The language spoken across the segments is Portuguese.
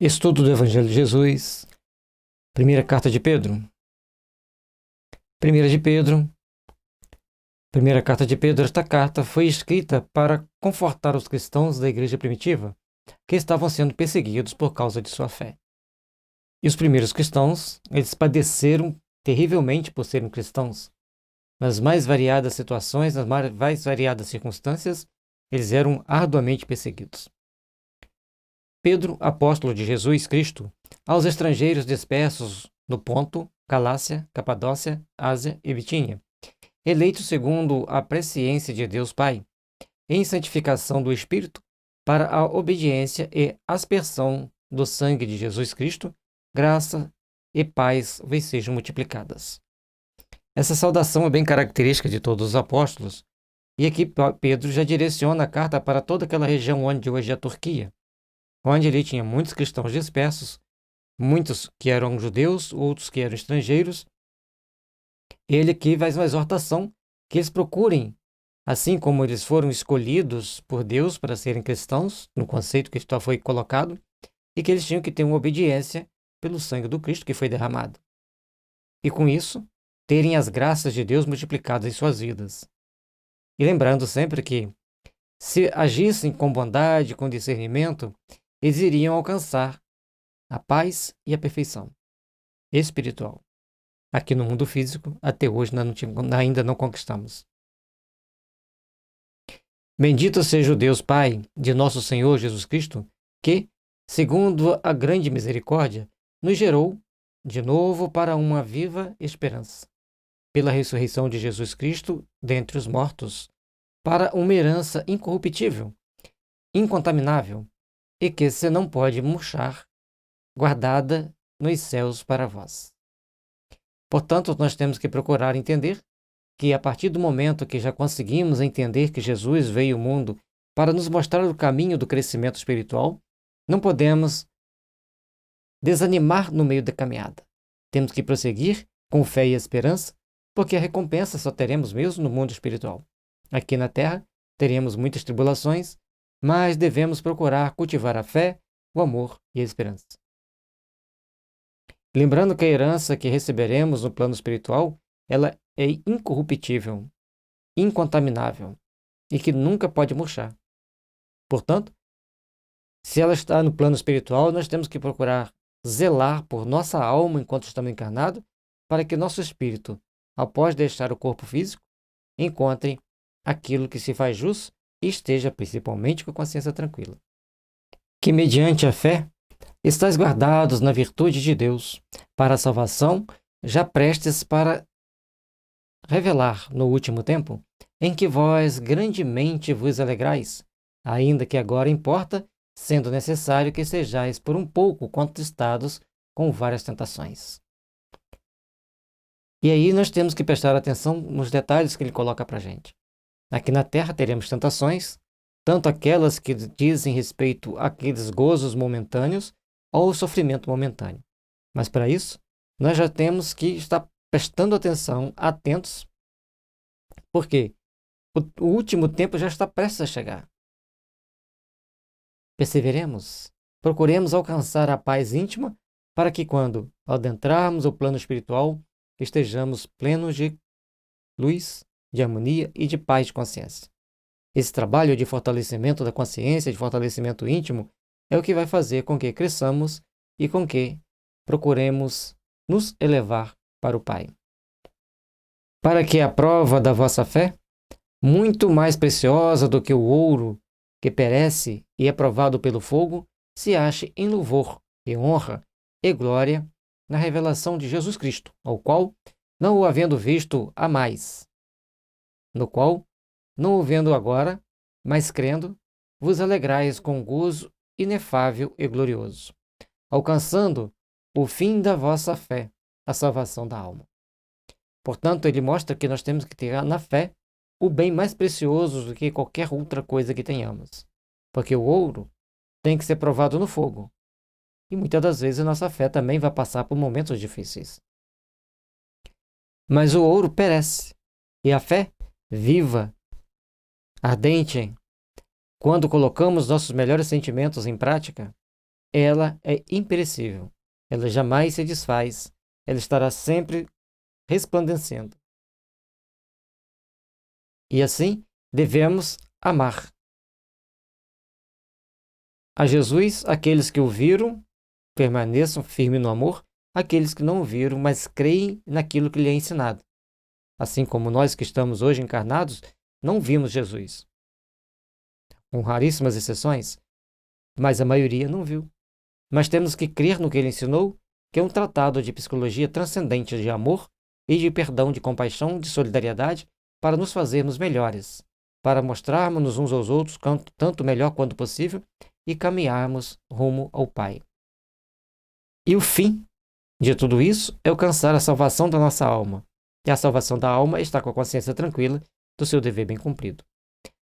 Estudo do Evangelho de Jesus, primeira carta de Pedro. Primeira carta de Pedro, esta carta foi escrita para confortar os cristãos da igreja primitiva que estavam sendo perseguidos por causa de sua fé. E os primeiros cristãos, eles padeceram terrivelmente por serem cristãos. Nas mais variadas situações, nas mais variadas circunstâncias, eles eram arduamente perseguidos. Pedro, apóstolo de Jesus Cristo, aos estrangeiros dispersos no Ponto, Galácia, Capadócia, Ásia e Bitínia, eleitos segundo a presciência de Deus Pai, em santificação do Espírito, para a obediência e aspersão do sangue de Jesus Cristo, graça e paz vos sejam multiplicadas. Essa saudação é bem característica de todos os apóstolos, e aqui Pedro já direciona a carta para toda aquela região onde hoje é a Turquia, onde ele tinha muitos cristãos dispersos, muitos que eram judeus, outros que eram estrangeiros. Ele aqui faz uma exortação que eles procurem, assim como eles foram escolhidos por Deus para serem cristãos, no conceito que já foi colocado, e que eles tinham que ter uma obediência pelo sangue do Cristo que foi derramado. E com isso, terem as graças de Deus multiplicadas em suas vidas. E lembrando sempre que, se agissem com bondade, com discernimento, eles iriam alcançar a paz e a perfeição espiritual. Aqui no mundo físico, até hoje, ainda não conquistamos. Bendito seja o Deus Pai de nosso Senhor Jesus Cristo, que, segundo a grande misericórdia, nos gerou de novo para uma viva esperança, pela ressurreição de Jesus Cristo dentre os mortos, para uma herança incorruptível, incontaminável, e que se não pode murchar, guardada nos céus para vós. Portanto, nós temos que procurar entender que a partir do momento que já conseguimos entender que Jesus veio ao mundo para nos mostrar o caminho do crescimento espiritual, não podemos desanimar no meio da caminhada. Temos que prosseguir com fé e esperança, porque a recompensa só teremos mesmo no mundo espiritual. Aqui na Terra, teremos muitas tribulações, mas devemos procurar cultivar a fé, o amor e a esperança. Lembrando que a herança que receberemos no plano espiritual, ela é incorruptível, incontaminável e que nunca pode murchar. Portanto, se ela está no plano espiritual, nós temos que procurar zelar por nossa alma enquanto estamos encarnados, para que nosso espírito, após deixar o corpo físico, encontre aquilo que se faz jus e esteja principalmente com a consciência tranquila. Que mediante a fé, estáis guardados na virtude de Deus, para a salvação, já prestes para revelar no último tempo, em que vós grandemente vos alegrais, ainda que agora importa, sendo necessário que sejais por um pouco contristados com várias tentações. E aí nós temos que prestar atenção nos detalhes que ele coloca para a gente. Aqui na Terra teremos tentações, tanto aquelas que dizem respeito àqueles gozos momentâneos ou ao sofrimento momentâneo. Mas para isso, nós já temos que estar prestando atenção, atentos, porque o último tempo já está prestes a chegar. Perseveremos, procuremos alcançar a paz íntima para que quando adentrarmos o plano espiritual, estejamos plenos de luz, de harmonia e de paz de consciência. Esse trabalho de fortalecimento da consciência, de fortalecimento íntimo, é o que vai fazer com que cresçamos e com que procuremos nos elevar para o Pai. Para que a prova da vossa fé, muito mais preciosa do que o ouro que perece e é provado pelo fogo, se ache em louvor e honra e glória na revelação de Jesus Cristo, ao qual, não o havendo visto há mais, no qual, não o vendo agora, mas crendo, vos alegrais com gozo inefável e glorioso, alcançando o fim da vossa fé, a salvação da alma. Portanto, ele mostra que nós temos que ter na fé o bem mais precioso do que qualquer outra coisa que tenhamos. Porque o ouro tem que ser provado no fogo. E muitas das vezes a nossa fé também vai passar por momentos difíceis. Mas o ouro perece. E a fé, viva, ardente, quando colocamos nossos melhores sentimentos em prática, ela é imperecível. Ela jamais se desfaz. Ela estará sempre resplandecendo. E assim, devemos amar a Jesus. Aqueles que o viram, permaneçam firmes no amor. Aqueles que não o viram, mas creem naquilo que lhe é ensinado. Assim como nós que estamos hoje encarnados, não vimos Jesus. Com raríssimas exceções, mas a maioria não viu. Mas temos que crer no que ele ensinou, que é um tratado de psicologia transcendente de amor e de perdão, de compaixão, de solidariedade, para nos fazermos melhores, para mostrarmos uns aos outros tanto melhor quanto possível e caminharmos rumo ao Pai. E o fim de tudo isso é alcançar a salvação da nossa alma. E a salvação da alma está com a consciência tranquila do seu dever bem cumprido.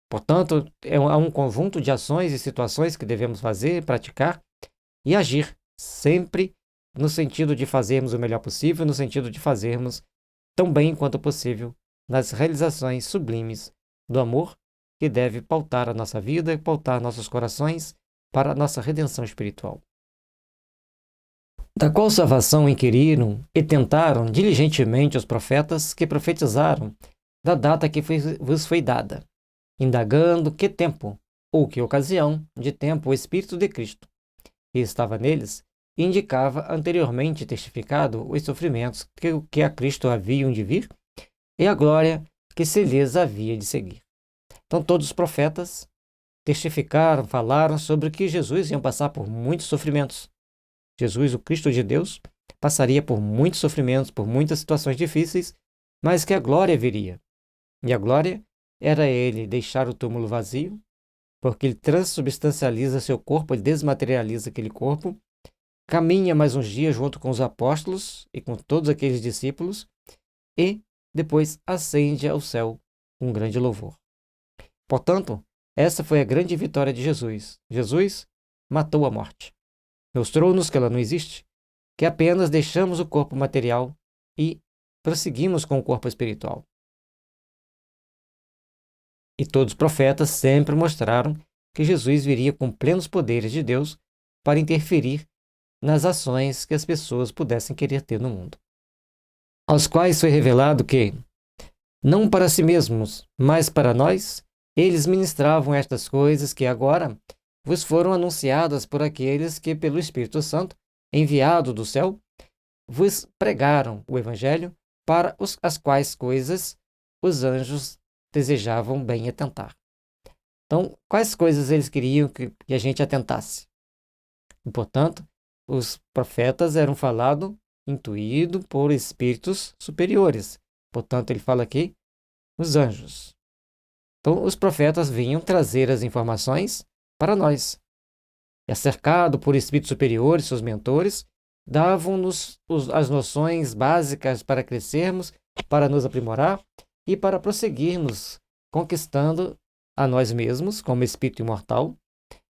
Portanto, há um conjunto de ações e situações que devemos fazer, praticar e agir, sempre no sentido de fazermos o melhor possível, no sentido de fazermos tão bem quanto possível nas realizações sublimes do amor que deve pautar a nossa vida, pautar nossos corações para a nossa redenção espiritual. Da qual salvação inquiriram e tentaram diligentemente os profetas que profetizaram da data que vos foi dada, indagando que tempo, ou que ocasião de tempo o Espírito de Cristo, que estava neles, indicava anteriormente testificado os sofrimentos que a Cristo haviam de vir e a glória que se lhes havia de seguir. Então todos os profetas testificaram, falaram sobre que Jesus ia passar por muitos sofrimentos. Jesus, o Cristo de Deus, passaria por muitos sofrimentos, por muitas situações difíceis, mas que a glória viria. E a glória era ele deixar o túmulo vazio, porque ele transubstancializa seu corpo, ele desmaterializa aquele corpo, caminha mais uns dias junto com os apóstolos e com todos aqueles discípulos, e depois ascende ao céu com um grande louvor. Portanto, essa foi a grande vitória de Jesus. Jesus matou a morte. Mostrou-nos que ela não existe, que apenas deixamos o corpo material e prosseguimos com o corpo espiritual. E todos os profetas sempre mostraram que Jesus viria com plenos poderes de Deus para interferir nas ações que as pessoas pudessem querer ter no mundo. Aos quais foi revelado que, não para si mesmos, mas para nós, eles ministravam estas coisas que agora vos foram anunciadas por aqueles que, pelo Espírito Santo, enviado do céu, vos pregaram o Evangelho, para as quais coisas os anjos desejavam bem atentar. Então, quais coisas eles queriam que a gente atentasse? E, portanto, os profetas eram falados, intuídos por espíritos superiores. Portanto, ele fala aqui, os anjos. Então, os profetas vinham trazer as informações para nós. E cercado por espíritos superiores, seus mentores, davam-nos as noções básicas para crescermos, para nos aprimorar e para prosseguirmos conquistando a nós mesmos como espírito imortal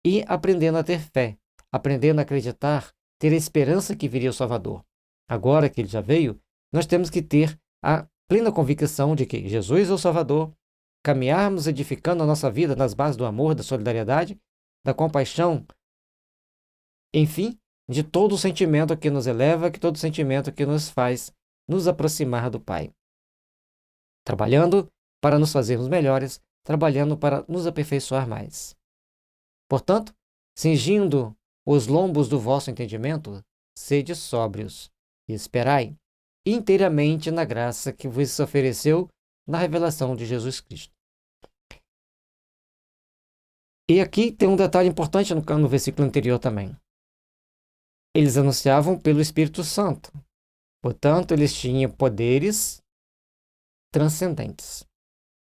e aprendendo a ter fé, aprendendo a acreditar, ter a esperança que viria o Salvador. Agora que ele já veio, nós temos que ter a plena convicção de que Jesus é o Salvador, caminharmos edificando a nossa vida nas bases do amor, da solidariedade, da compaixão, enfim, de todo o sentimento que nos eleva, que todo o sentimento que nos faz nos aproximar do Pai. Trabalhando para nos fazermos melhores, trabalhando para nos aperfeiçoar mais. Portanto, cingindo os lombos do vosso entendimento, sede sóbrios e esperai inteiramente na graça que vos ofereceu na revelação de Jesus Cristo. E aqui tem um detalhe importante no versículo anterior também. Eles anunciavam pelo Espírito Santo. Portanto, eles tinham poderes transcendentes.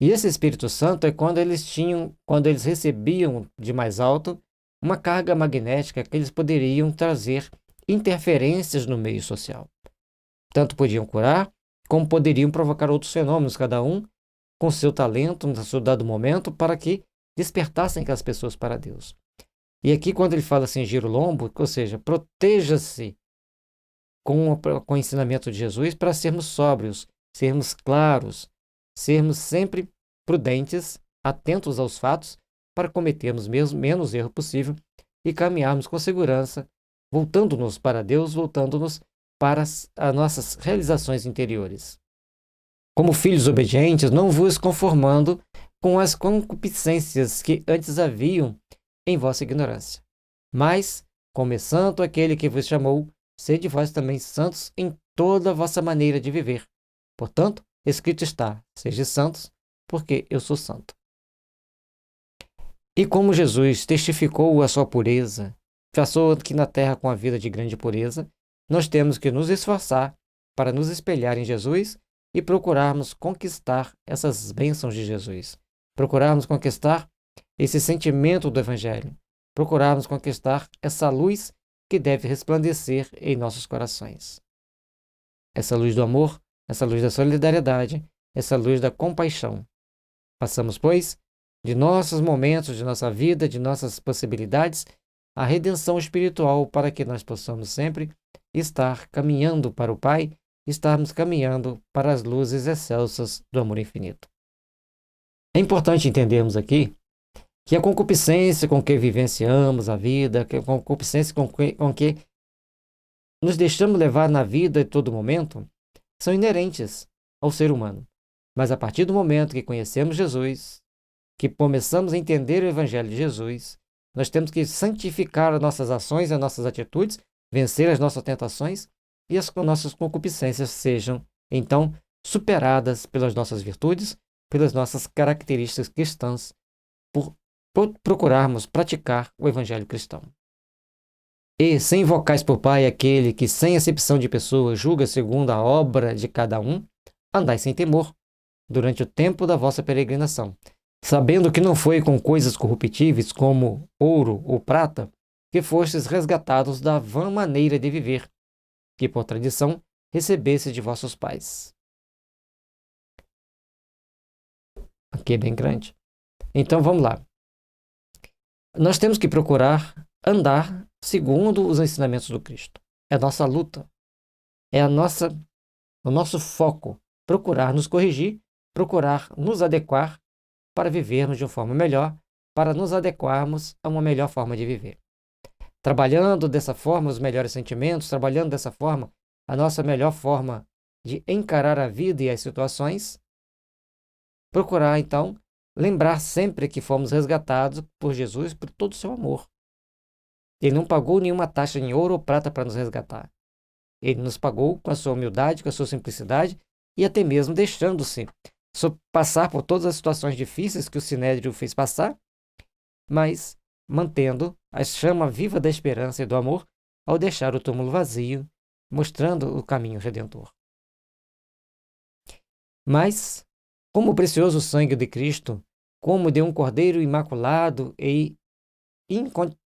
E esse Espírito Santo é quando eles recebiam de mais alto uma carga magnética que eles poderiam trazer interferências no meio social. Tanto podiam curar, como poderiam provocar outros fenômenos, cada um com seu talento, no seu dado momento, para que despertassem aquelas pessoas para Deus. E aqui, quando ele fala cingir o lombo, ou seja, proteja-se com o ensinamento de Jesus para sermos sóbrios, sermos claros, sermos sempre prudentes, atentos aos fatos, para cometermos menos erro possível e caminharmos com segurança, voltando-nos para Deus, voltando-nos para as nossas realizações interiores. Como filhos obedientes, não vos conformando com as concupiscências que antes haviam em vossa ignorância. Mas, como é santo aquele que vos chamou, sede vós também santos em toda a vossa maneira de viver. Portanto, escrito está: sede santos, porque eu sou santo. E como Jesus testificou a sua pureza, passou aqui na terra com a vida de grande pureza, nós temos que nos esforçar para nos espelhar em Jesus e procurarmos conquistar essas bênçãos de Jesus. Procurarmos conquistar esse sentimento do Evangelho. Procurarmos conquistar essa luz que deve resplandecer em nossos corações. Essa luz do amor, essa luz da solidariedade, essa luz da compaixão. Façamos, pois, de nossos momentos, de nossa vida, de nossas possibilidades, a redenção espiritual para que nós possamos sempre estar caminhando para o Pai, estarmos caminhando para as luzes excelsas do amor infinito. É importante entendermos aqui que a concupiscência com que vivenciamos a vida, que a concupiscência com que nos deixamos levar na vida em todo momento, são inerentes ao ser humano. Mas a partir do momento que conhecemos Jesus, que começamos a entender o Evangelho de Jesus, nós temos que santificar as nossas ações, as nossas atitudes, vencer as nossas tentações e as nossas concupiscências sejam, então, superadas pelas nossas virtudes, pelas nossas características cristãs, por procurarmos praticar o Evangelho cristão. E, sem invocais por Pai aquele que, sem acepção de pessoas, julga segundo a obra de cada um, andai sem temor, durante o tempo da vossa peregrinação, sabendo que não foi com coisas corruptíveis como ouro ou prata que fostes resgatados da vã maneira de viver, que por tradição recebesse de vossos pais. Aqui é bem grande. Então vamos lá. Nós temos que procurar andar segundo os ensinamentos do Cristo. É a nossa luta. É o nosso foco. Procurar nos corrigir, procurar nos adequar para vivermos de uma forma melhor, para nos adequarmos a uma melhor forma de viver. Trabalhando dessa forma os melhores sentimentos, trabalhando dessa forma a nossa melhor forma de encarar a vida e as situações, procurar então lembrar sempre que fomos resgatados por Jesus por todo o seu amor. Ele não pagou nenhuma taxa em ouro ou prata para nos resgatar. Ele nos pagou com a sua humildade, com a sua simplicidade e até mesmo deixando-se passar por todas as situações difíceis que o Sinédrio fez passar, mas mantendo a chama viva da esperança e do amor ao deixar o túmulo vazio, mostrando o caminho redentor. Mas, como o precioso sangue de Cristo, como de um cordeiro imaculado e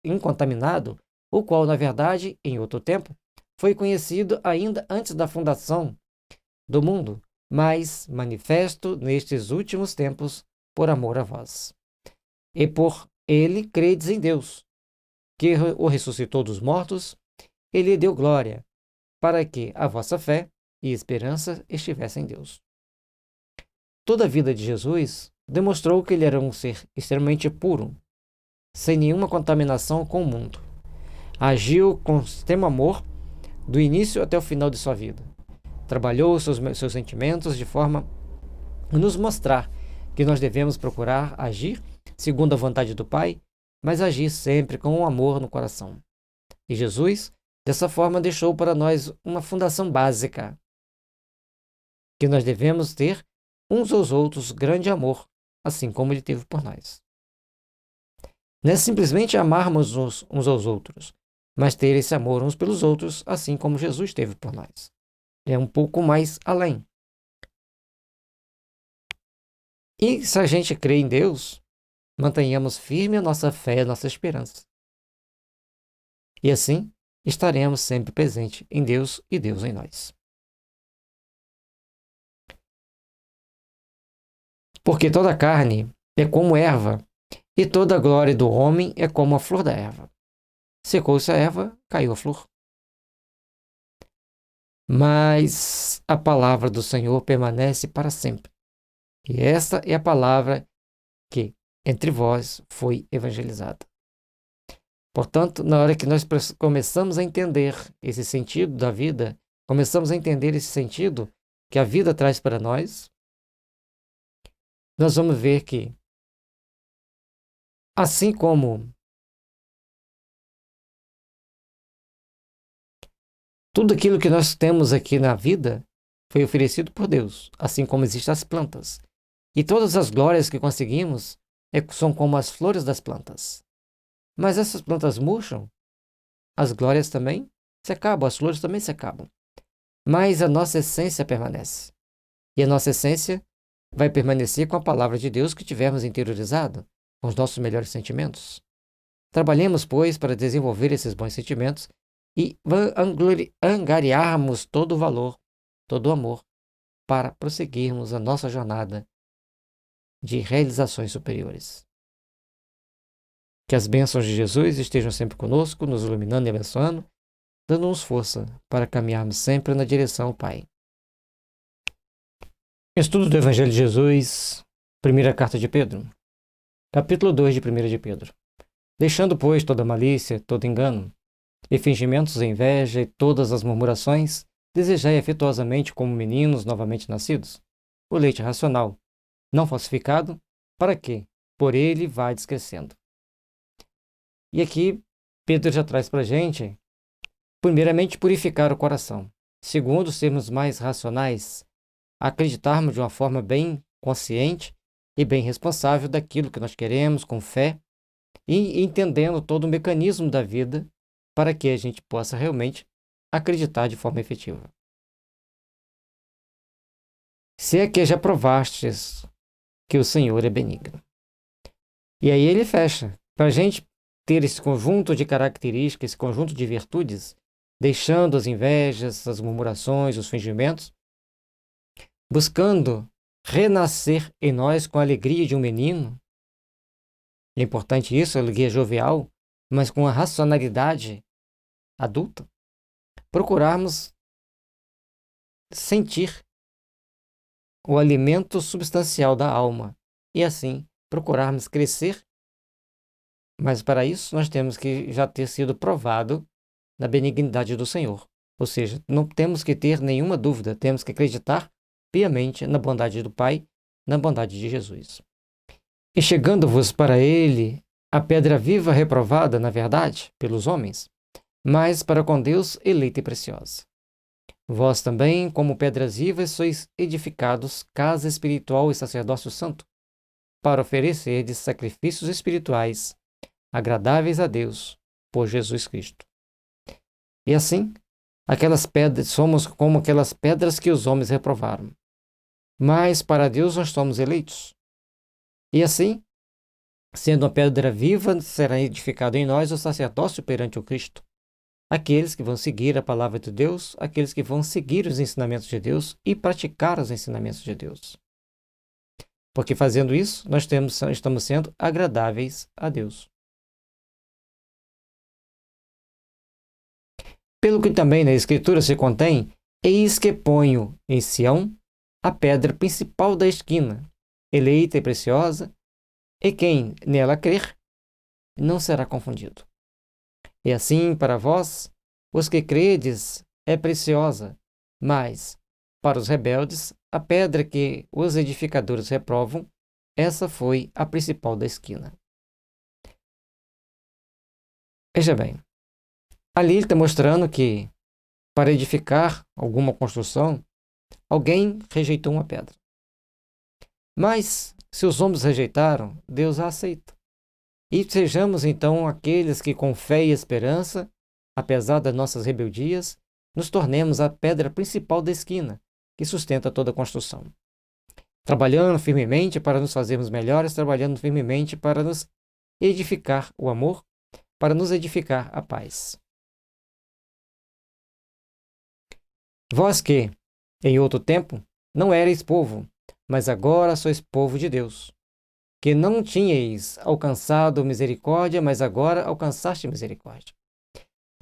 incontaminado, o qual, na verdade, em outro tempo, foi conhecido ainda antes da fundação do mundo, mas manifesto nestes últimos tempos por amor a vós. E por ele credes em Deus, que o ressuscitou dos mortos e lhe deu glória, para que a vossa fé e esperança estivessem em Deus. Toda a vida de Jesus demonstrou que ele era um ser extremamente puro, sem nenhuma contaminação com o mundo. Agiu com extremo amor do início até o final de sua vida. Trabalhou seus sentimentos de forma a nos mostrar que nós devemos procurar agir segundo a vontade do Pai, mas agir sempre com o amor no coração. E Jesus, dessa forma, deixou para nós uma fundação básica, que nós devemos ter uns aos outros grande amor, assim como ele teve por nós. Não é simplesmente amarmos uns aos outros, mas ter esse amor uns pelos outros, assim como Jesus teve por nós. É um pouco mais além. E se a gente crê em Deus, mantenhamos firme a nossa fé, a nossa esperança. E assim, estaremos sempre presentes em Deus e Deus em nós. Porque toda a carne é como erva, e toda a glória do homem é como a flor da erva. Secou-se a erva, caiu a flor. Mas a palavra do Senhor permanece para sempre. E esta é a palavra que entre vós foi evangelizada. Portanto, na hora que nós começamos a entender esse sentido da vida, começamos a entender esse sentido que a vida traz para nós, nós vamos ver que, assim como tudo aquilo que nós temos aqui na vida foi oferecido por Deus, assim como existem as plantas. E todas as glórias que conseguimos são como as flores das plantas. Mas essas plantas murcham, as glórias também se acabam, as flores também se acabam. Mas a nossa essência permanece. E a nossa essência vai permanecer com a palavra de Deus que tivermos interiorizado, com os nossos melhores sentimentos. Trabalhemos, pois, para desenvolver esses bons sentimentos e angariarmos todo o valor, todo o amor, para prosseguirmos a nossa jornada de realizações superiores. Que as bênçãos de Jesus estejam sempre conosco, nos iluminando e abençoando, dando-nos força para caminharmos sempre na direção ao Pai. Estudo do Evangelho de Jesus, primeira carta de Pedro, capítulo 2 de 1 de Pedro. Deixando, pois, toda malícia, todo engano, e fingimentos e inveja e todas as murmurações, desejai afetuosamente como meninos novamente nascidos, o leite racional, não falsificado, para que, por ele, vades crescendo. E aqui, Pedro já traz para a gente, primeiramente, purificar o coração. Segundo, sermos mais racionais, acreditarmos de uma forma bem consciente e bem responsável daquilo que nós queremos, com fé, e entendendo todo o mecanismo da vida para que a gente possa realmente acreditar de forma efetiva. Se é que já provastes que o Senhor é benigno. E aí ele fecha. Para a gente ter esse conjunto de características, esse conjunto de virtudes, deixando as invejas, as murmurações, os fingimentos, buscando renascer em nós com a alegria de um menino. É importante isso, a alegria jovial, mas com a racionalidade adulta. Procurarmos sentir o alimento substancial da alma e assim procurarmos crescer. Mas para isso nós temos que já ter sido provado na benignidade do Senhor. Ou seja, não temos que ter nenhuma dúvida, temos que acreditar piamente na bondade do Pai, na bondade de Jesus. E chegando-vos para ele a pedra viva reprovada, na verdade, pelos homens, mas para com Deus eleita e preciosa. Vós também, como pedras vivas, sois edificados casa espiritual e sacerdócio santo, para oferecerdes sacrifícios espirituais agradáveis a Deus por Jesus Cristo. E assim, aquelas pedras, somos como aquelas pedras que os homens reprovaram. Mas para Deus nós somos eleitos. E assim, sendo uma pedra viva, será edificado em nós o sacerdócio perante o Cristo. Aqueles que vão seguir a palavra de Deus, aqueles que vão seguir os ensinamentos de Deus e praticar os ensinamentos de Deus. Porque fazendo isso, nós estamos sendo agradáveis a Deus. Pelo que também na Escritura se contém, eis que ponho em Sião a pedra principal da esquina, eleita e preciosa, e quem nela crer não será confundido. E assim, para vós, os que credes, é preciosa, mas, para os rebeldes, a pedra que os edificadores reprovam, essa foi a principal da esquina. Veja bem, ali ele está mostrando que, para edificar alguma construção, alguém rejeitou uma pedra. Mas, se os homens rejeitaram, Deus a aceita. E sejamos então aqueles que, com fé e esperança, apesar das nossas rebeldias, nos tornemos a pedra principal da esquina, que sustenta toda a construção. Trabalhando firmemente para nos fazermos melhores, trabalhando firmemente para nos edificar o amor, para nos edificar a paz. Vós que, em outro tempo, não erais povo, mas agora sois povo de Deus, que não tinhais alcançado misericórdia, mas agora alcançaste misericórdia.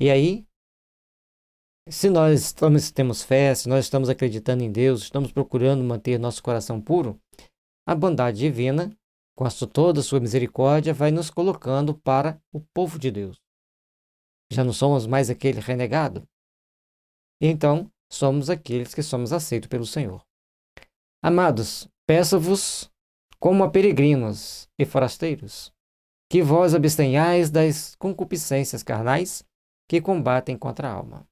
E aí, se nós temos fé, se nós estamos acreditando em Deus, estamos procurando manter nosso coração puro, a bondade divina, com toda a sua misericórdia, vai nos colocando para o povo de Deus. Já não somos mais aquele renegado? Então, somos aqueles que somos aceitos pelo Senhor. Amados, peço-vos, como a peregrinos e forasteiros, que vós abstenhais das concupiscências carnais que combatem contra a alma.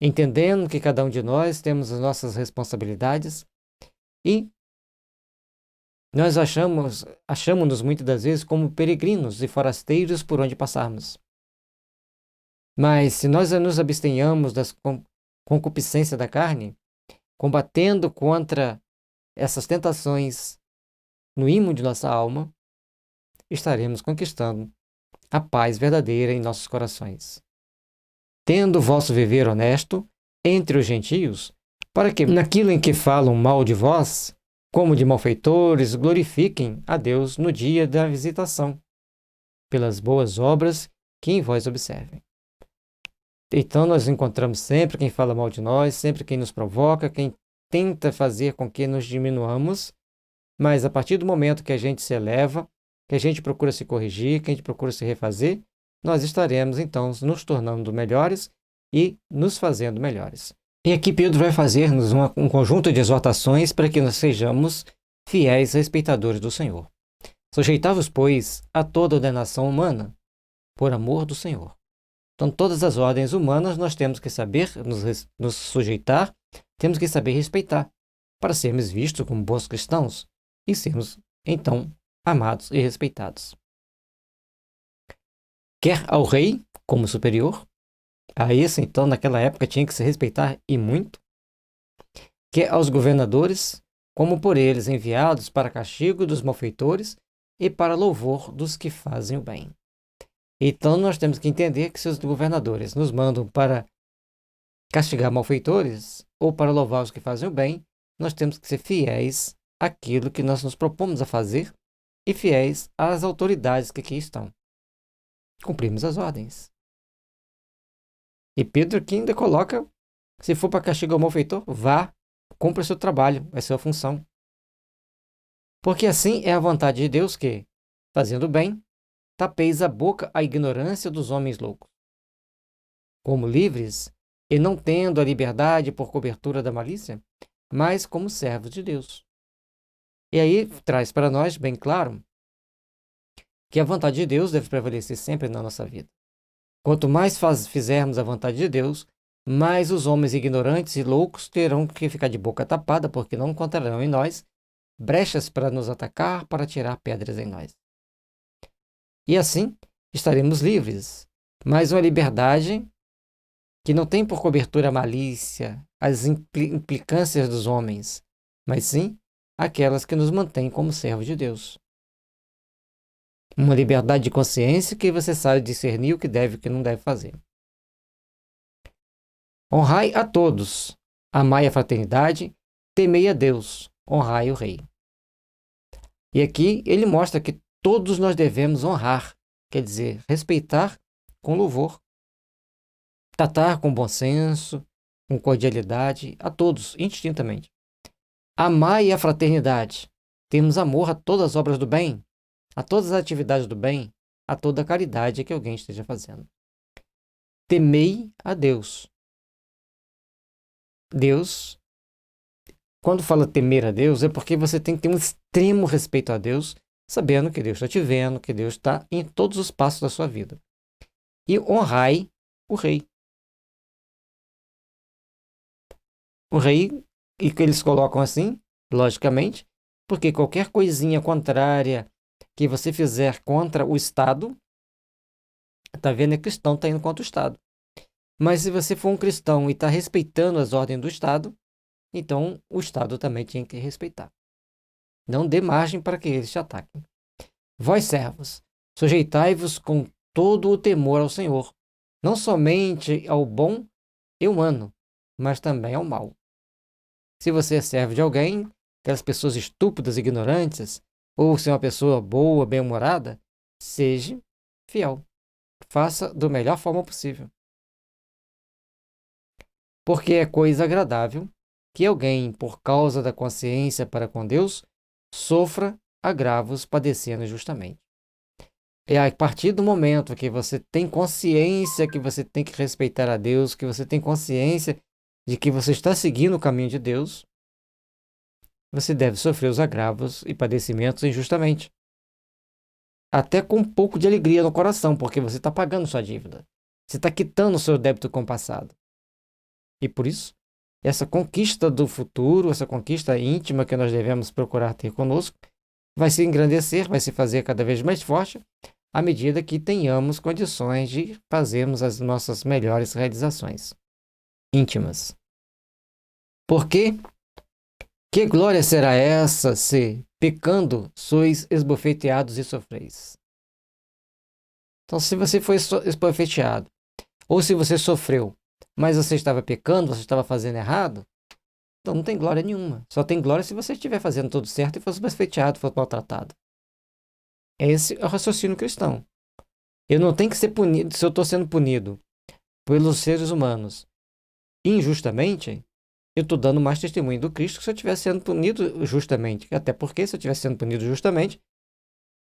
Entendendo que cada um de nós temos as nossas responsabilidades e nós achamos-nos muitas das vezes como peregrinos e forasteiros por onde passarmos. Mas se nós nos abstenhamos das concupiscências da carne, combatendo contra essas tentações no ímã de nossa alma, estaremos conquistando a paz verdadeira em nossos corações. Tendo o vosso viver honesto entre os gentios, para que naquilo em que falam mal de vós, como de malfeitores, glorifiquem a Deus no dia da visitação, pelas boas obras que em vós observem. Então nós encontramos sempre quem fala mal de nós, sempre quem nos provoca, quem tenta fazer com que nos diminuamos, mas a partir do momento que a gente se eleva, que a gente procura se corrigir, que a gente procura se refazer, nós estaremos então nos tornando melhores e nos fazendo melhores. E aqui Pedro vai fazer-nos um conjunto de exortações para que nós sejamos fiéis respeitadores do Senhor. Sujeitai-vos, pois, a toda ordenação humana, por amor do Senhor. Então, todas as ordens humanas nós temos que saber nos sujeitar, temos que saber respeitar, para sermos vistos como bons cristãos e sermos, então, amados e respeitados. Quer ao rei como superior, a esse, então, naquela época tinha que se respeitar e muito, quer aos governadores, como por eles enviados para castigo dos malfeitores e para louvor dos que fazem o bem. Então, nós temos que entender que se os governadores nos mandam para castigar malfeitores ou para louvar os que fazem o bem, nós temos que ser fiéis àquilo que nós nos propomos a fazer e fiéis às autoridades que aqui estão. Cumprimos as ordens. E Pedro aqui ainda coloca, se for para castigar o malfeitor, vá, cumpra o seu trabalho, é sua função. Porque assim é a vontade de Deus que, fazendo bem, tapeis a boca à ignorância dos homens loucos. Como livres, e não tendo a liberdade por cobertura da malícia, mas como servos de Deus. E aí traz para nós bem claro que a vontade de Deus deve prevalecer sempre na nossa vida. Quanto mais fizermos a vontade de Deus, mais os homens ignorantes e loucos terão que ficar de boca tapada, porque não encontrarão em nós brechas para nos atacar, para tirar pedras em nós. E assim estaremos livres, mas uma liberdade que não tem por cobertura a malícia, as implicâncias dos homens, mas sim aquelas que nos mantêm como servos de Deus. Uma liberdade de consciência que você sabe discernir o que deve e o que não deve fazer. Honrai a todos, amai a fraternidade, temei a Deus, honrai o rei. E aqui ele mostra que todos nós devemos honrar, quer dizer, respeitar com louvor, tratar com bom senso, com cordialidade, a todos, indistintamente. Amai a fraternidade, temos amor a todas as obras do bem, a todas as atividades do bem, a toda a caridade que alguém esteja fazendo. Temei a Deus. Deus, quando fala temer a Deus, é porque você tem que ter um extremo respeito a Deus, sabendo que Deus está te vendo, que Deus está em todos os passos da sua vida. E honrai o rei. O rei, e que eles colocam assim, logicamente, porque qualquer coisinha contrária que você fizer contra o Estado, está vendo, é cristão, está indo contra o Estado. Mas se você for um cristão e está respeitando as ordens do Estado, então o Estado também tinha que respeitar. Não dê margem para que eles te ataquem. Vós, servos, sujeitai-vos com todo o temor ao Senhor, não somente ao bom e humano, mas também ao mal. Se você é servo de alguém, aquelas pessoas estúpidas, ignorantes, ou se é uma pessoa boa, bem-humorada, seja fiel. Faça da melhor forma possível. Porque é coisa agradável que alguém, por causa da consciência para com Deus, sofra agravos padecendo injustamente. é a partir do momento que você tem consciência que você tem que respeitar a Deus, que você tem consciência de que você está seguindo o caminho de Deus, você deve sofrer os agravos e padecimentos injustamente. Até com um pouco de alegria no coração, porque você está pagando sua dívida. Você está quitando o seu débito com o passado. E por isso, essa conquista do futuro, essa conquista íntima que nós devemos procurar ter conosco, vai se engrandecer, vai se fazer cada vez mais forte, à medida que tenhamos condições de fazermos as nossas melhores realizações íntimas. Porque que glória será essa se, pecando, sois esbofeteados e sofreis? Então, se você foi esbofeteado, ou se você sofreu, mas você estava pecando, você estava fazendo errado, então não tem glória nenhuma. Só tem glória se você estiver fazendo tudo certo e fosse esbofeteado, fosse maltratado. Esse é o raciocínio cristão. Eu não tenho que ser punido, se eu estou sendo punido pelos seres humanos injustamente, eu estou dando mais testemunho do Cristo que se eu estivesse sendo punido justamente. Até porque se eu estivesse sendo punido justamente,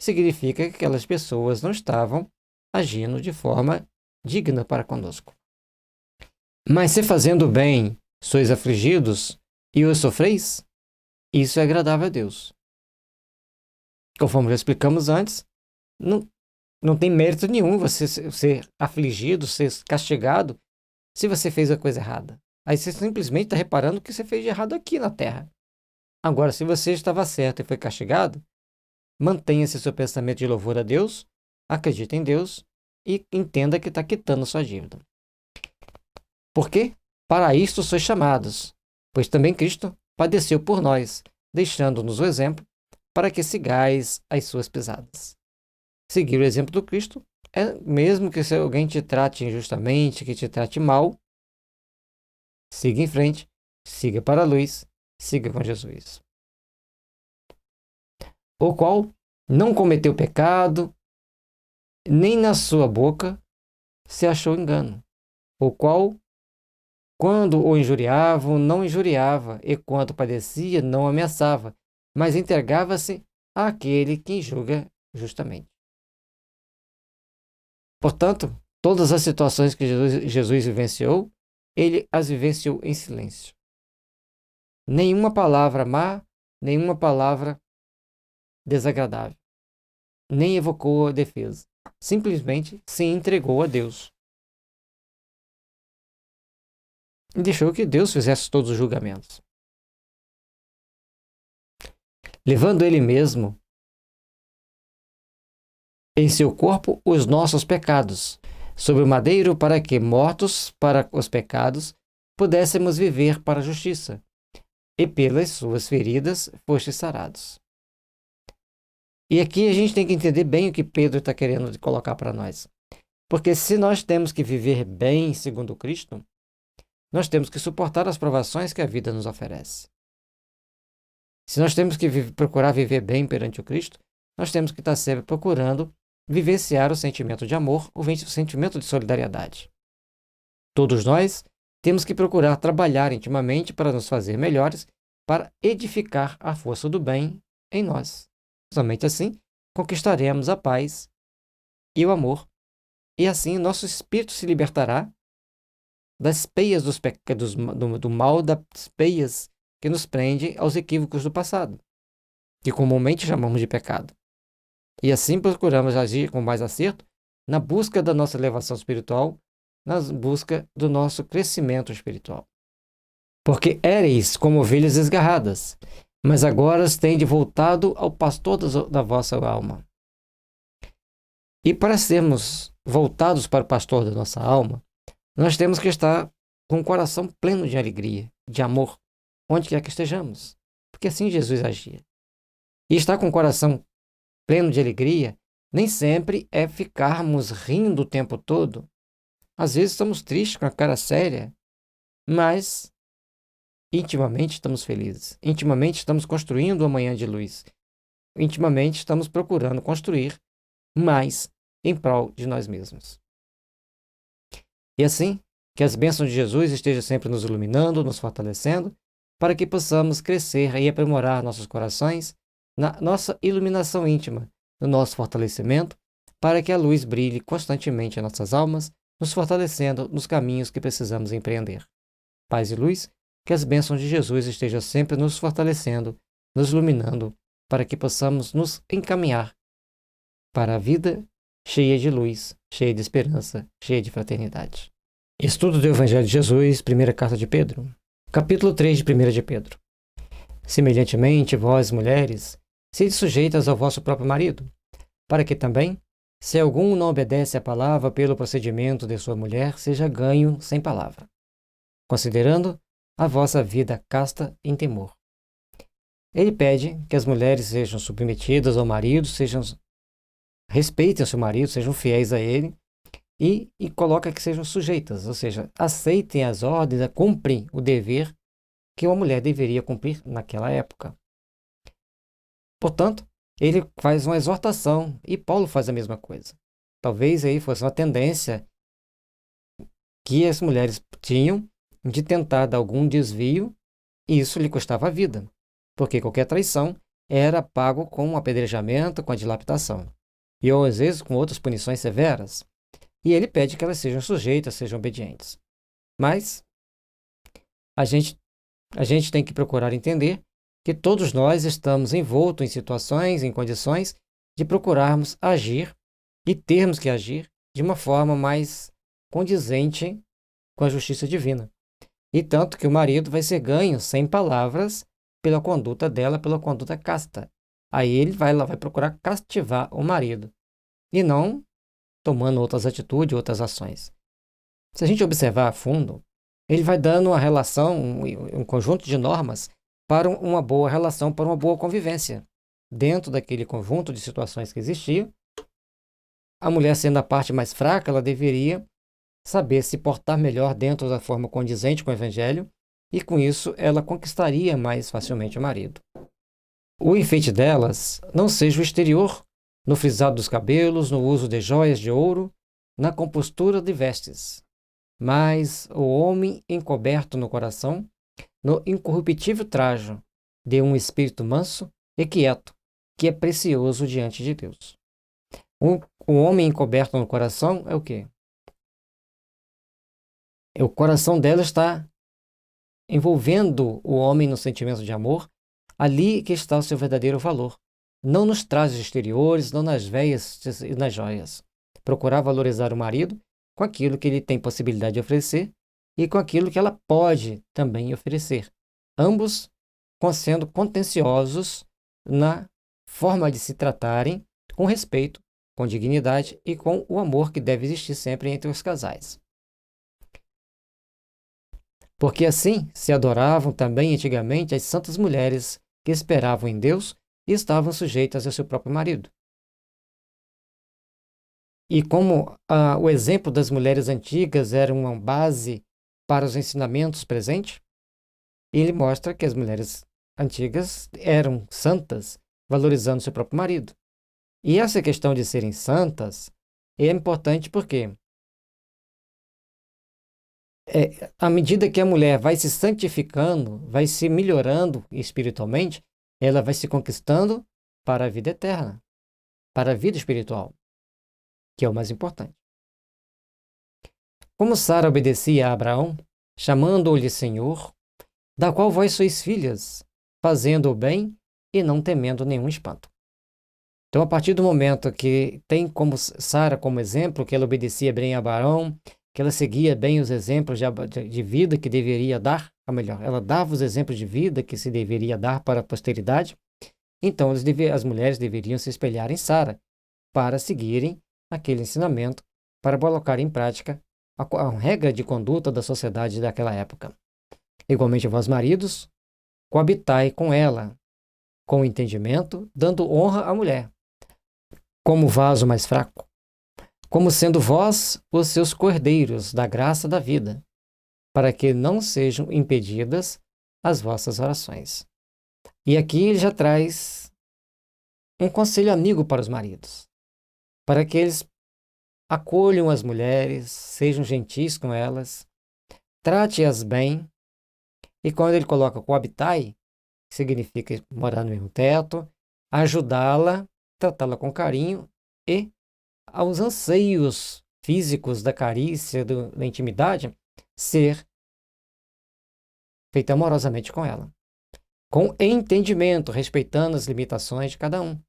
significa que aquelas pessoas não estavam agindo de forma digna para conosco. Mas se fazendo bem sois afligidos e os sofreis, isso é agradável a Deus. Conforme já explicamos antes, não tem mérito nenhum você ser afligido, ser castigado, se você fez a coisa errada. Aí você simplesmente está reparando o que você fez de errado aqui na Terra. Agora, se você estava certo e foi castigado, mantenha-se seu pensamento de louvor a Deus, acredite em Deus e entenda que está quitando sua dívida. Porque para isto sois chamados, pois também Cristo padeceu por nós, deixando-nos o exemplo para que sigais as suas pisadas. Seguir o exemplo do Cristo é mesmo que se alguém te trate injustamente, que te trate mal, siga em frente, siga para a luz, siga com Jesus. O qual não cometeu pecado, nem na sua boca se achou engano. O qual, quando o injuriavam, não injuriava, e quando padecia, não ameaçava, mas entregava-se àquele que julga justamente. Portanto, todas as situações que Jesus vivenciou, ele as vivenciou em silêncio. Nenhuma palavra má, nenhuma palavra desagradável, nem evocou a defesa. Simplesmente se entregou a Deus. E deixou que Deus fizesse todos os julgamentos. Levando ele mesmo em seu corpo os nossos pecados, sobre o madeiro, para que, mortos para os pecados, pudéssemos viver para a justiça, e pelas suas feridas fostes sarados. E aqui a gente tem que entender bem o que Pedro está querendo colocar para nós. Porque se nós temos que viver bem segundo Cristo, nós temos que suportar as provações que a vida nos oferece. Se nós temos que procurar viver bem perante o Cristo, nós temos que estar sempre procurando vivenciar o sentimento de amor, o sentimento de solidariedade. Todos nós temos que procurar trabalhar intimamente para nos fazer melhores, para edificar a força do bem em nós. Somente assim conquistaremos a paz e o amor, e assim nosso espírito se libertará das peias do mal, das peias que nos prendem aos equívocos do passado, que comumente chamamos de pecado. E assim procuramos agir com mais acerto na busca da nossa elevação espiritual, na busca do nosso crescimento espiritual. Porque éreis como ovelhas desgarradas, mas agora tende voltado ao pastor da vossa alma. E para sermos voltados para o pastor da nossa alma, nós temos que estar com o coração pleno de alegria, de amor, onde quer que estejamos. Porque assim Jesus agia. E estar com o coração pleno de alegria nem sempre é ficarmos rindo o tempo todo. Às vezes estamos tristes, com a cara séria, mas intimamente estamos felizes. Intimamente estamos construindo um amanhã de luz. Intimamente estamos procurando construir mais em prol de nós mesmos. E assim, que as bênçãos de Jesus estejam sempre nos iluminando, nos fortalecendo, para que possamos crescer e aprimorar nossos corações na nossa iluminação íntima, no nosso fortalecimento, para que a luz brilhe constantemente em nossas almas, nos fortalecendo nos caminhos que precisamos empreender. Paz e luz, que as bênçãos de Jesus estejam sempre nos fortalecendo, nos iluminando, para que possamos nos encaminhar para a vida cheia de luz, cheia de esperança, cheia de fraternidade. Estudo do Evangelho de Jesus, primeira carta de Pedro. Capítulo 3 de 1 de Pedro. Semelhantemente, vós, mulheres, sede sujeitas ao vosso próprio marido, para que também, se algum não obedece à palavra pelo procedimento de sua mulher, seja ganho sem palavra, considerando a vossa vida casta em temor. Ele pede que as mulheres sejam submetidas ao marido, respeitem o seu marido, sejam fiéis a ele, e coloca que sejam sujeitas, ou seja, aceitem as ordens, cumprem o dever que uma mulher deveria cumprir naquela época. Portanto, ele faz uma exortação e Paulo faz a mesma coisa. Talvez aí fosse uma tendência que as mulheres tinham de tentar dar algum desvio e isso lhe custava a vida, porque qualquer traição era pago com um apedrejamento, com a dilapidação, e ou às vezes com outras punições severas. E ele pede que elas sejam sujeitas, sejam obedientes. Mas a gente tem que procurar entender que todos nós estamos envoltos em situações, em condições de procurarmos agir e termos que agir de uma forma mais condizente com a justiça divina. E tanto que o marido vai ser ganho sem palavras pela conduta dela, pela conduta casta. Aí ele vai procurar castivar o marido e não tomando outras atitudes, outras ações. Se a gente observar a fundo, ele vai dando uma relação, um conjunto de normas para uma boa relação, para uma boa convivência. Dentro daquele conjunto de situações que existia, a mulher sendo a parte mais fraca, ela deveria saber se portar melhor dentro da forma condizente com o Evangelho e com isso ela conquistaria mais facilmente o marido. O enfeite delas não seja o exterior, no frisado dos cabelos, no uso de joias de ouro, na compostura de vestes, mas o homem encoberto no coração, no incorruptível trajo de um espírito manso e quieto, que é precioso diante de Deus. O homem encoberto no coração é o quê? O coração dela está envolvendo o homem no sentimento de amor, ali que está o seu verdadeiro valor. Não nos trajes exteriores, não nas veias e nas joias. Procurar valorizar o marido com aquilo que ele tem possibilidade de oferecer e com aquilo que ela pode também oferecer. Ambos sendo contenciosos na forma de se tratarem com respeito, com dignidade e com o amor que deve existir sempre entre os casais. Porque assim se adoravam também antigamente as santas mulheres que esperavam em Deus e estavam sujeitas ao seu próprio marido. E como o exemplo das mulheres antigas era uma base para os ensinamentos presentes, ele mostra que as mulheres antigas eram santas, valorizando seu próprio marido. E essa questão de serem santas é importante porque à medida que a mulher vai se santificando, vai se melhorando espiritualmente, ela vai se conquistando para a vida eterna, para a vida espiritual, que é o mais importante. Como Sara obedecia a Abraão, chamando-lhe Senhor, da qual vós sois filhas, fazendo o bem e não temendo nenhum espanto. Então, a partir do momento que tem como Sara como exemplo, que ela obedecia bem a Abraão, que ela seguia bem os exemplos de vida que deveria dar, ou melhor, ela dava os exemplos de vida que se deveria dar para a posteridade, então as mulheres deveriam se espelhar em Sara para seguirem aquele ensinamento, para colocar em prática a regra de conduta da sociedade daquela época. Igualmente, vós maridos, coabitai com ela, com entendimento, dando honra à mulher, como vaso mais fraco, como sendo vós os seus cordeiros da graça da vida, para que não sejam impedidas as vossas orações. E aqui ele já traz um conselho amigo para os maridos, para que eles acolham as mulheres, sejam gentis com elas, trate-as bem, e quando ele coloca coabitai, significa morar no mesmo teto, ajudá-la, tratá-la com carinho e aos anseios físicos da carícia, da intimidade, ser feita amorosamente com ela, com entendimento, respeitando as limitações de cada um.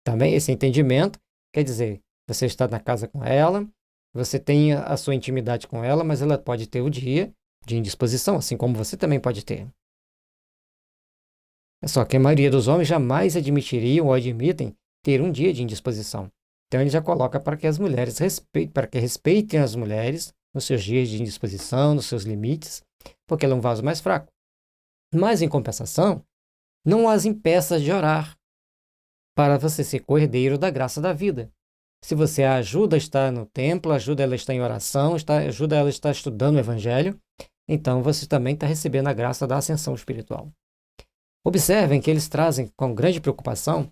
Também esse entendimento quer dizer, você está na casa com ela, você tem a sua intimidade com ela, mas ela pode ter o dia de indisposição, assim como você também pode ter. É só que a maioria dos homens jamais admitiriam ou admitem ter um dia de indisposição. Então ele já coloca para que as mulheres respeitem as mulheres nos seus dias de indisposição, nos seus limites, porque ela é um vaso mais fraco. Mas, em compensação, não as impeça de orar para você ser co-herdeiro da graça da vida. Se você a ajuda a estar no templo, ajuda ela a estar em oração, ajuda ela a estar estudando o Evangelho, então você também está recebendo a graça da ascensão espiritual. Observem que eles trazem com grande preocupação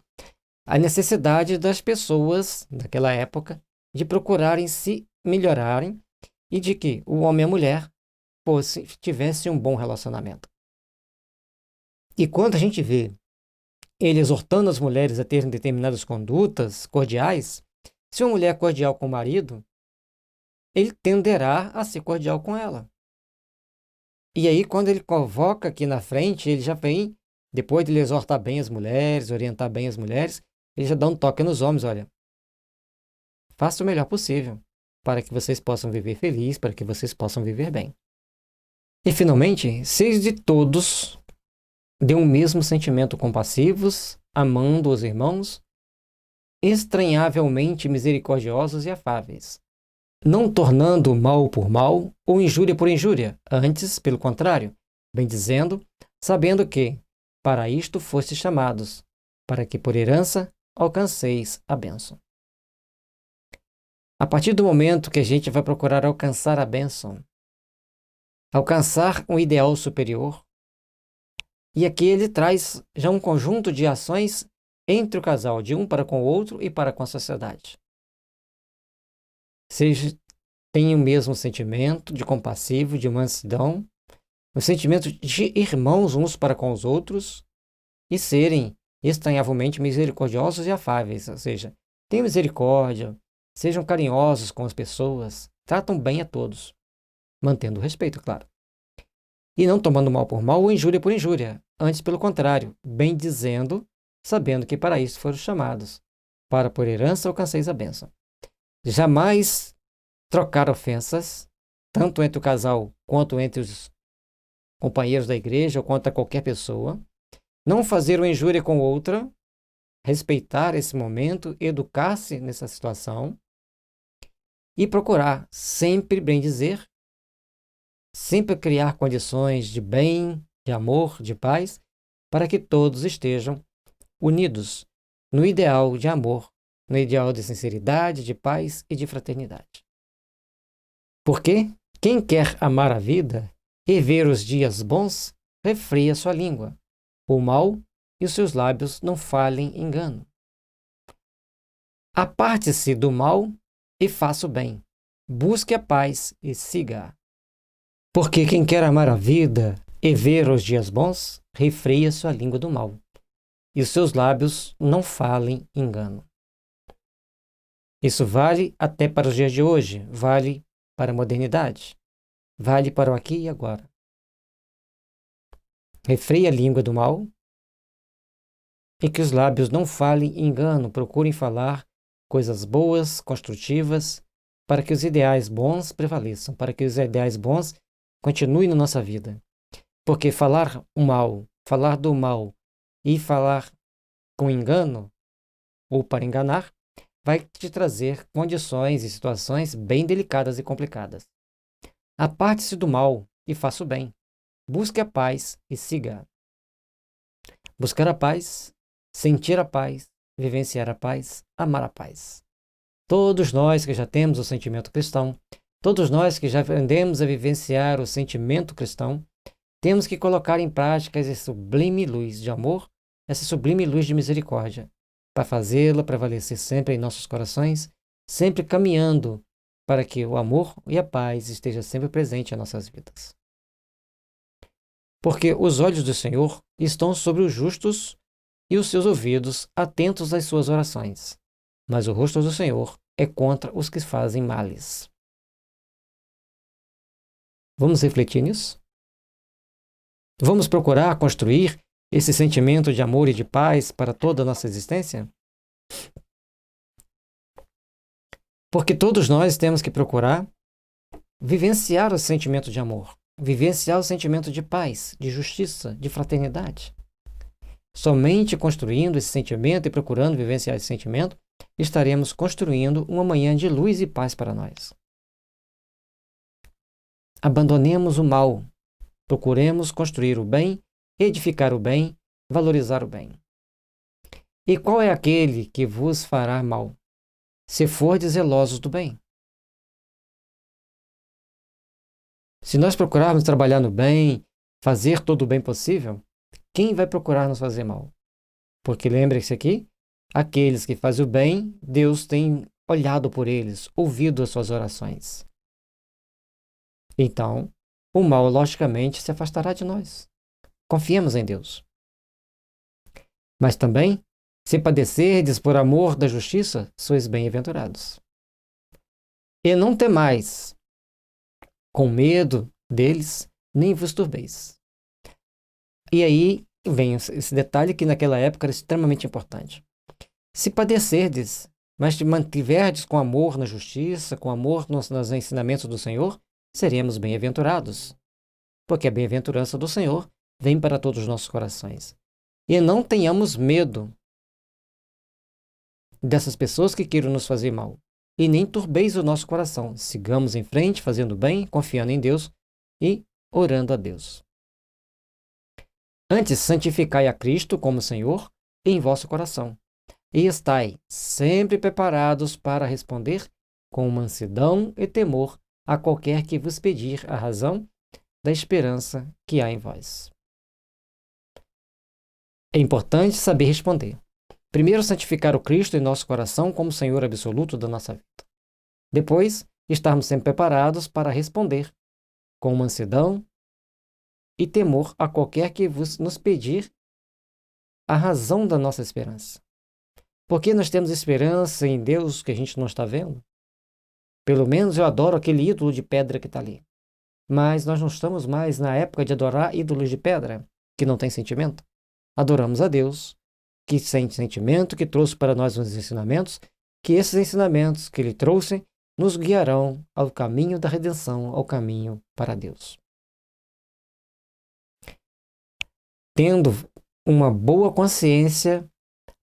a necessidade das pessoas daquela época de procurarem se melhorarem e de que o homem e a mulher tivessem um bom relacionamento. E quando a gente vê ele exortando as mulheres a terem determinadas condutas cordiais, se uma mulher é cordial com o marido, ele tenderá a ser cordial com ela. E aí, quando ele convoca aqui na frente, ele já vem, depois de ele exortar bem as mulheres, orientar bem as mulheres, ele já dá um toque nos homens, olha, faça o melhor possível para que vocês possam viver felizes, para que vocês possam viver bem. E, finalmente, seja de todos de um mesmo sentimento compassivos, amando os irmãos, estranhavelmente misericordiosos e afáveis, não tornando mal por mal ou injúria por injúria, antes, pelo contrário, bendizendo, sabendo que, para isto fostes chamados, para que por herança alcanceis a bênção. A partir do momento que a gente vai procurar alcançar a bênção, alcançar um ideal superior, e aqui ele traz já um conjunto de ações entre o casal, de um para com o outro e para com a sociedade. Tenham o mesmo sentimento de compassivo, de mansidão, o sentimento de irmãos uns para com os outros e serem estranhavelmente misericordiosos e afáveis, ou seja, tenham misericórdia, sejam carinhosos com as pessoas, tratam bem a todos, mantendo o respeito, claro. E não tomando mal por mal ou injúria por injúria, antes pelo contrário, bem dizendo, sabendo que para isso foram chamados, para por herança alcanceis a bênção. Jamais trocar ofensas, tanto entre o casal quanto entre os companheiros da igreja ou contra qualquer pessoa. Não fazer uma injúria com outra, respeitar esse momento, educar-se nessa situação e procurar sempre bem dizer, sempre criar condições de bem, de amor, de paz, para que todos estejam unidos no ideal de amor, no ideal de sinceridade, de paz e de fraternidade. Porque quem quer amar a vida e ver os dias bons, refreia sua língua, o mal e os seus lábios não falem engano. Aparte-se do mal e faça o bem, busque a paz e siga. Porque quem quer amar a vida e ver os dias bons, refreia sua língua do mal, e os seus lábios não falem engano. Isso vale até para os dias de hoje, vale para a modernidade, vale para o aqui e agora. Refreie a língua do mal e que os lábios não falem engano, procurem falar coisas boas, construtivas, para que os ideais bons prevaleçam, para que os ideais bons continuem na nossa vida. Porque falar o mal, falar do mal e falar com engano ou para enganar, vai te trazer condições e situações bem delicadas e complicadas. Aparte-se do mal e faça o bem. Busque a paz e siga. Buscar a paz, sentir a paz, vivenciar a paz, amar a paz. Todos nós que já temos o sentimento cristão, todos nós que já aprendemos a vivenciar o sentimento cristão, temos que colocar em prática essa sublime luz de amor, essa sublime luz de misericórdia, para fazê-la prevalecer sempre em nossos corações, sempre caminhando para que o amor e a paz estejam sempre presentes em nossas vidas. Porque os olhos do Senhor estão sobre os justos e os seus ouvidos atentos às suas orações. mas o rosto do Senhor é contra os que fazem males. Vamos refletir nisso? Vamos procurar construir esse sentimento de amor e de paz para toda a nossa existência? Porque todos nós temos que procurar vivenciar o sentimento de amor, vivenciar o sentimento de paz, de justiça, de fraternidade. Somente construindo esse sentimento e procurando vivenciar esse sentimento, estaremos construindo uma manhã de luz e paz para nós. Abandonemos o mal, procuremos construir o bem, edificar o bem, valorizar o bem. E qual é aquele que vos fará mal, se fordes zelosos do bem? Se nós procurarmos trabalhar no bem, fazer todo o bem possível, quem vai procurar nos fazer mal? Porque lembre-se aqui, aqueles que fazem o bem, Deus tem olhado por eles, ouvido as suas orações. Então, o mal, logicamente, se afastará de nós. Confiemos em Deus. Mas também, se padecerdes por amor da justiça, sois bem-aventurados. E não temais, com medo deles, nem vos turbeis. E aí vem esse detalhe que naquela época era extremamente importante. Se padecerdes, mas te mantiverdes com amor na justiça, com amor nos ensinamentos do Senhor, seremos bem-aventurados. Porque a bem-aventurança do Senhor vem para todos os nossos corações. E não tenhamos medo dessas pessoas que queiram nos fazer mal. E nem turbeis o nosso coração. Sigamos em frente, fazendo bem, confiando em Deus e orando a Deus. Antes, santificai a Cristo como Senhor em vosso coração, e estai sempre preparados para responder com mansidão e temor a qualquer que vos pedir a razão da esperança que há em vós. É importante saber responder. Primeiro, santificar o Cristo em nosso coração como Senhor absoluto da nossa vida. Depois, estarmos sempre preparados para responder com mansidão e temor a qualquer que nos pedir a razão da nossa esperança. Porque nós temos esperança em Deus que a gente não está vendo? Pelo menos eu adoro aquele ídolo de pedra que está ali. Mas nós não estamos mais na época de adorar ídolos de pedra, que não tem sentimento. Adoramos a Deus, que sente sentimento, que trouxe para nós os ensinamentos, que esses ensinamentos que Ele trouxe nos guiarão ao caminho da redenção, ao caminho para Deus. Tendo uma boa consciência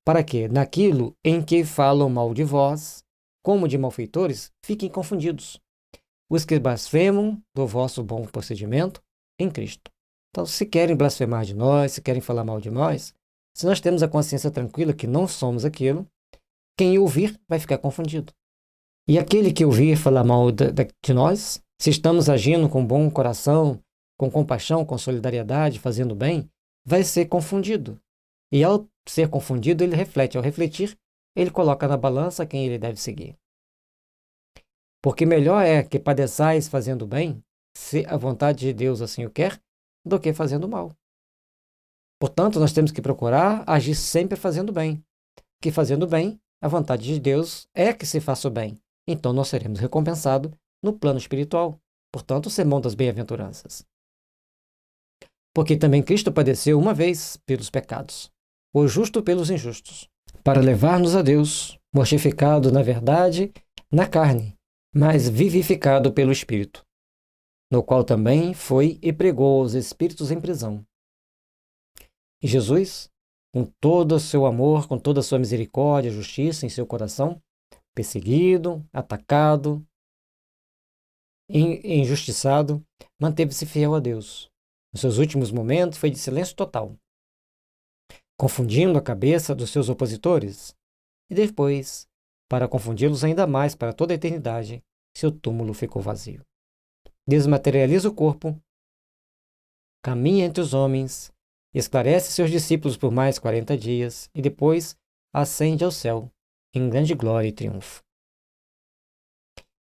para que, naquilo em que falam mal de vós, como de malfeitores, fiquem confundidos, os que blasfemam do vosso bom procedimento em Cristo. Então, se querem blasfemar de nós, se querem falar mal de nós, se nós temos a consciência tranquila que não somos aquilo, quem ouvir vai ficar confundido. E aquele que ouvir falar mal de nós, se estamos agindo com bom coração, com compaixão, com solidariedade, fazendo bem, vai ser confundido. E ao ser confundido, ele reflete. Ao refletir, ele coloca na balança quem ele deve seguir. Porque melhor é que padeçais fazendo bem, se a vontade de Deus assim o quer, do que fazendo mal. Portanto, nós temos que procurar agir sempre fazendo bem. Que fazendo bem, a vontade de Deus é que se faça o bem. Então, nós seremos recompensados no plano espiritual. Portanto, o sermão das bem-aventuranças. Porque também Cristo padeceu uma vez pelos pecados, o justo pelos injustos, para levar-nos a Deus, mortificado na verdade, na carne, mas vivificado pelo Espírito, no qual também foi e pregou aos espíritos em prisão. E Jesus, com todo o seu amor, com toda a sua misericórdia e justiça em seu coração, perseguido, atacado, injustiçado, manteve-se fiel a Deus. Nos seus últimos momentos foi de silêncio total, confundindo a cabeça dos seus opositores, e depois, para confundi-los ainda mais para toda a eternidade, seu túmulo ficou vazio. Desmaterializa o corpo, caminha entre os homens, esclarece seus discípulos por mais 40 dias e depois ascende ao céu, em grande glória e triunfo.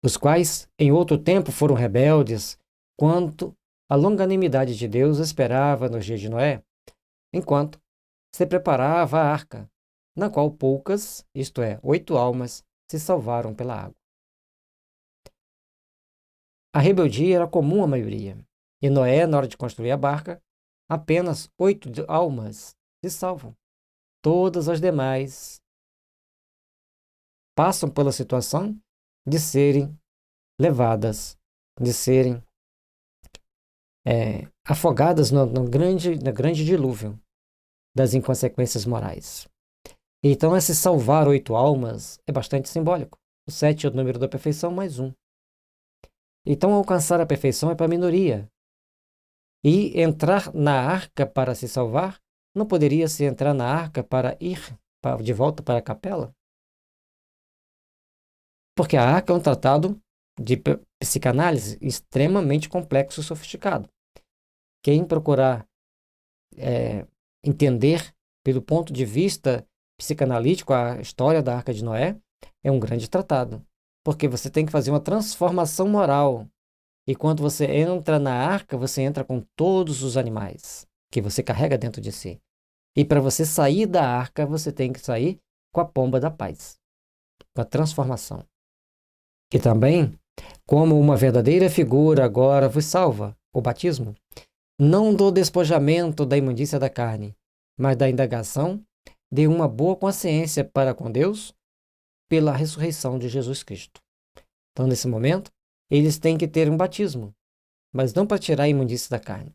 Os quais, em outro tempo, foram rebeldes, quanto a longanimidade de Deus esperava nos dias de Noé, enquanto se preparava a arca, na qual poucas, isto é, 8 almas, se salvaram pela água. A rebeldia era comum à maioria, e Noé, na hora de construir a barca, apenas 8 almas se salvam. Todas as demais passam pela situação de serem levadas, de serem afogadas no grande dilúvio das inconsequências morais. Então, esse salvar 8 almas é bastante simbólico. O 7 é o número da perfeição, mais 1. Então, alcançar a perfeição é para a minoria. E entrar na arca para se salvar não poderia se entrar na arca para ir de volta para a capela? Porque a arca é um tratado de psicanálise extremamente complexo e sofisticado. Quem procurar entender pelo ponto de vista psicanalítico a história da Arca de Noé é um grande tratado, porque você tem que fazer uma transformação moral. E quando você entra na arca, você entra com todos os animais que você carrega dentro de si. E para você sair da arca, você tem que sair com a pomba da paz, com a transformação. E também, como uma verdadeira figura agora vos salva, o batismo, não do despojamento da imundícia da carne, mas da indagação de uma boa consciência para com Deus pela ressurreição de Jesus Cristo. Então, nesse momento, eles têm que ter um batismo, mas não para tirar a imundícia da carne,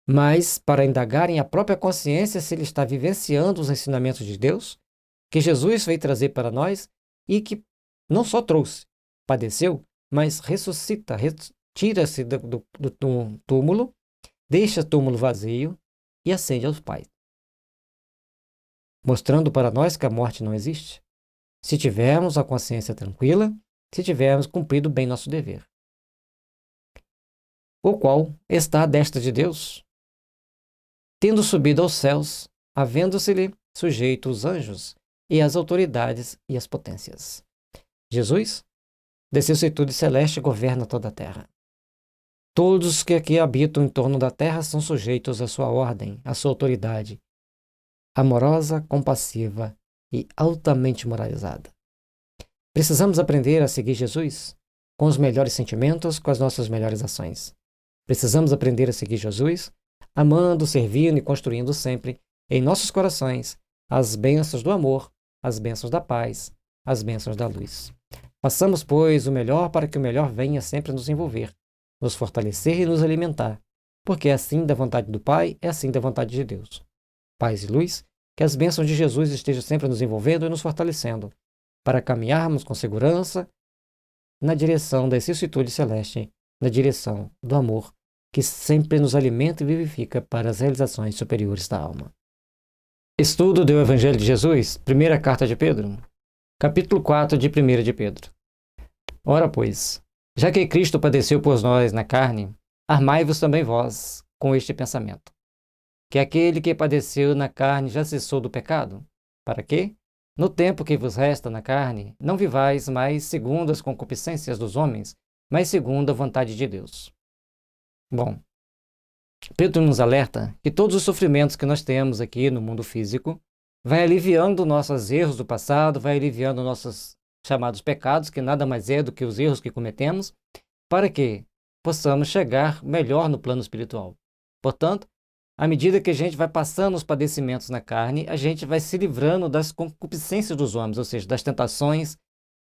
mas para indagarem a própria consciência se ele está vivenciando os ensinamentos de Deus, que Jesus veio trazer para nós e que não só trouxe, padeceu, mas ressuscita, tira-se do túmulo, deixa o túmulo vazio e ascende aos pais, mostrando para nós que a morte não existe, se tivermos a consciência tranquila, se tivermos cumprido bem nosso dever, o qual está à destra de Deus, tendo subido aos céus, havendo-se-lhe sujeito os anjos e as autoridades e as potências. Jesus desceu tudo celeste e governa toda a terra. Todos que aqui habitam em torno da terra são sujeitos à sua ordem, à sua autoridade, amorosa, compassiva e altamente moralizada. Precisamos aprender a seguir Jesus com os melhores sentimentos, com as nossas melhores ações. Precisamos aprender a seguir Jesus, amando, servindo e construindo sempre em nossos corações as bênçãos do amor, as bênçãos da paz, as bênçãos da luz. Façamos, pois, o melhor para que o melhor venha sempre nos envolver, nos fortalecer e nos alimentar, porque é assim da vontade do Pai, é assim da vontade de Deus. Paz e luz, que as bênçãos de Jesus estejam sempre nos envolvendo e nos fortalecendo, para caminharmos com segurança na direção da vicissitude celeste, na direção do amor, que sempre nos alimenta e vivifica para as realizações superiores da alma. Estudo do Evangelho de Jesus, primeira carta de Pedro, capítulo 4 de 1 de Pedro. Ora, pois, já que Cristo padeceu por nós na carne, armai-vos também vós com este pensamento, que aquele que padeceu na carne já cessou do pecado, para que, no tempo que vos resta na carne, não vivais mais segundo as concupiscências dos homens, mas segundo a vontade de Deus. Bom, Pedro nos alerta que todos os sofrimentos que nós temos aqui no mundo físico vai aliviando nossos erros do passado, vai aliviando nossos chamados pecados, que nada mais é do que os erros que cometemos, para que possamos chegar melhor no plano espiritual. Portanto, à medida que a gente vai passando os padecimentos na carne, a gente vai se livrando das concupiscências dos homens, ou seja, das tentações,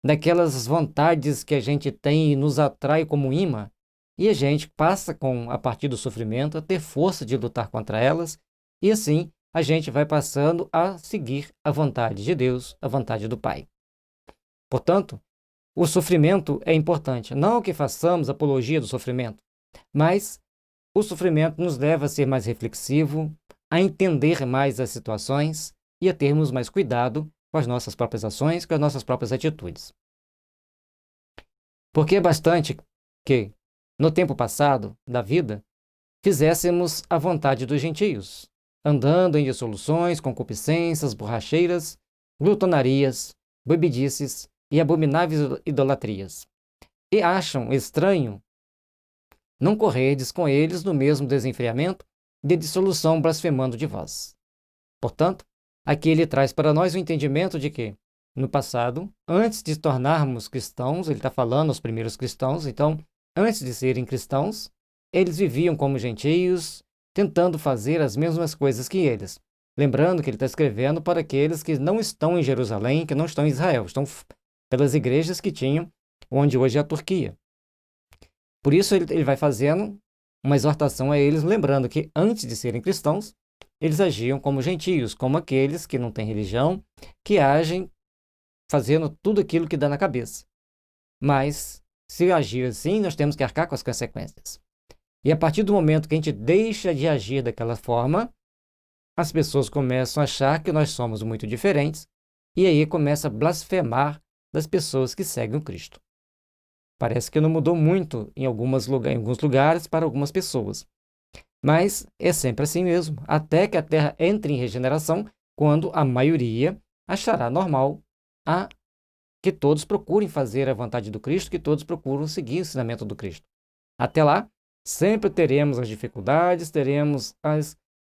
daquelas vontades que a gente tem e nos atrai como imã, e a gente passa, a partir do sofrimento, a ter força de lutar contra elas, e assim a gente vai passando a seguir a vontade de Deus, a vontade do Pai. Portanto, o sofrimento é importante, não que façamos apologia do sofrimento, mas o sofrimento nos leva a ser mais reflexivo, a entender mais as situações e a termos mais cuidado com as nossas próprias ações, com as nossas próprias atitudes. Porque é bastante que, no tempo passado da vida, fizéssemos a vontade dos gentios, andando em dissoluções, concupiscências, borracheiras, glutonarias, bebedices e abomináveis idolatrias. E acham estranho não corredes com eles no mesmo desenfreamento de dissolução blasfemando de vós. Portanto, Aqui ele traz para nós o entendimento de que, no passado, antes de tornarmos cristãos, ele está falando aos primeiros cristãos, então, antes de serem cristãos, eles viviam como gentios, tentando fazer as mesmas coisas que eles. Lembrando que ele está escrevendo para aqueles que não estão em Jerusalém, que não estão em Israel, estão pelas igrejas que tinham, onde hoje é a Turquia. Por isso ele vai fazendo uma exortação a eles, lembrando que antes de serem cristãos, eles agiam como gentios, como aqueles que não têm religião, que agem fazendo tudo aquilo que dá na cabeça. Mas, se agir assim, nós temos que arcar com as consequências. E a partir do momento que a gente deixa de agir daquela forma, as pessoas começam a achar que nós somos muito diferentes, e aí começa a blasfemar das pessoas que seguem o Cristo. Parece que não mudou muito em alguns lugares para algumas pessoas. Mas é sempre assim mesmo, até que a Terra entre em regeneração, quando a maioria achará normal que todos procurem fazer a vontade do Cristo, que todos procuram seguir o ensinamento do Cristo. Até lá, sempre teremos as dificuldades, teremos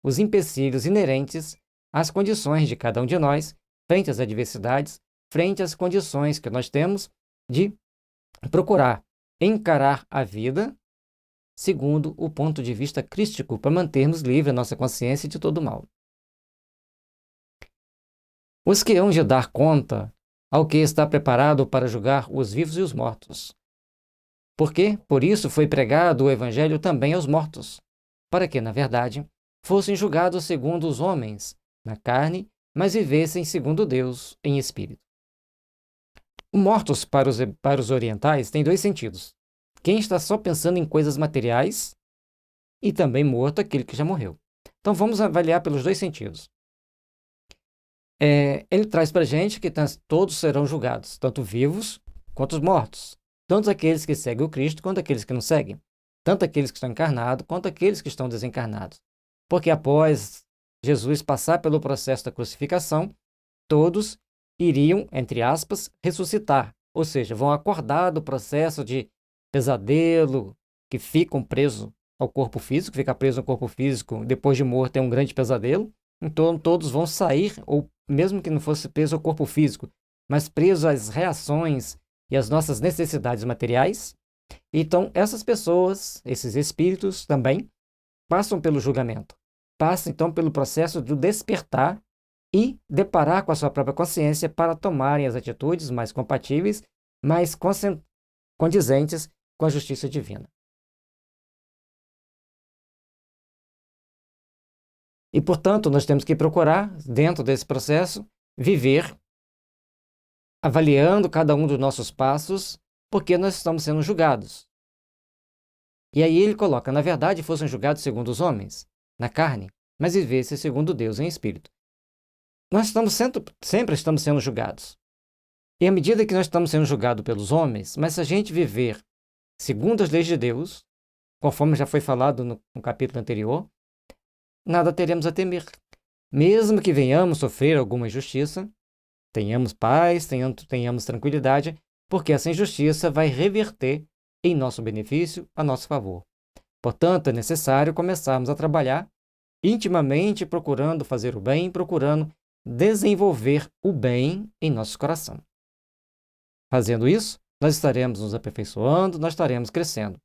os empecilhos inerentes às condições de cada um de nós, frente às adversidades, frente às condições que nós temos de procurar encarar a vida segundo o ponto de vista crístico, para mantermos livre a nossa consciência de todo mal. Os que hão de dar conta ao que está preparado para julgar os vivos e os mortos. Porque, por isso, foi pregado o Evangelho também aos mortos, para que, na verdade, fossem julgados segundo os homens, na carne, mas vivessem segundo Deus, em espírito. O mortos para os orientais tem dois sentidos. Quem está só pensando em coisas materiais e também morto aquele que já morreu. Então vamos avaliar pelos dois sentidos. Ele traz para a gente que todos serão julgados, tanto vivos quanto os mortos. Tanto aqueles que seguem o Cristo quanto aqueles que não seguem. Tanto aqueles que estão encarnados quanto aqueles que estão desencarnados. Porque após Jesus passar pelo processo da crucificação, todos iriam, entre aspas, ressuscitar. Ou seja, vão acordar do processo de pesadelo, que ficam presos ao corpo físico, ficar preso ao corpo físico, depois de morto é um grande pesadelo. Então todos vão sair, ou mesmo que não fosse preso ao corpo físico, mas preso às reações e às nossas necessidades materiais. Então essas pessoas, esses espíritos também, passam pelo julgamento. Passam então pelo processo do despertar e deparar com a sua própria consciência para tomarem as atitudes mais compatíveis, mais condizentes com a justiça divina. E, portanto, nós temos que procurar, dentro desse processo, viver avaliando cada um dos nossos passos, porque nós estamos sendo julgados. E aí ele coloca, na verdade, fossem julgados segundo os homens, na carne, mas vivessem segundo Deus em espírito. Nós sempre estamos sendo julgados. E à medida que nós estamos sendo julgados pelos homens, mas se a gente viver segundo as leis de Deus, conforme já foi falado no capítulo anterior, nada teremos a temer. Mesmo que venhamos sofrer alguma injustiça, tenhamos paz, tenhamos tranquilidade, porque essa injustiça vai reverter em nosso benefício, a nosso favor. Portanto, é necessário começarmos a trabalhar intimamente, procurando fazer o bem, procurando desenvolver o bem em nosso coração. Fazendo isso, nós estaremos nos aperfeiçoando, nós estaremos crescendo.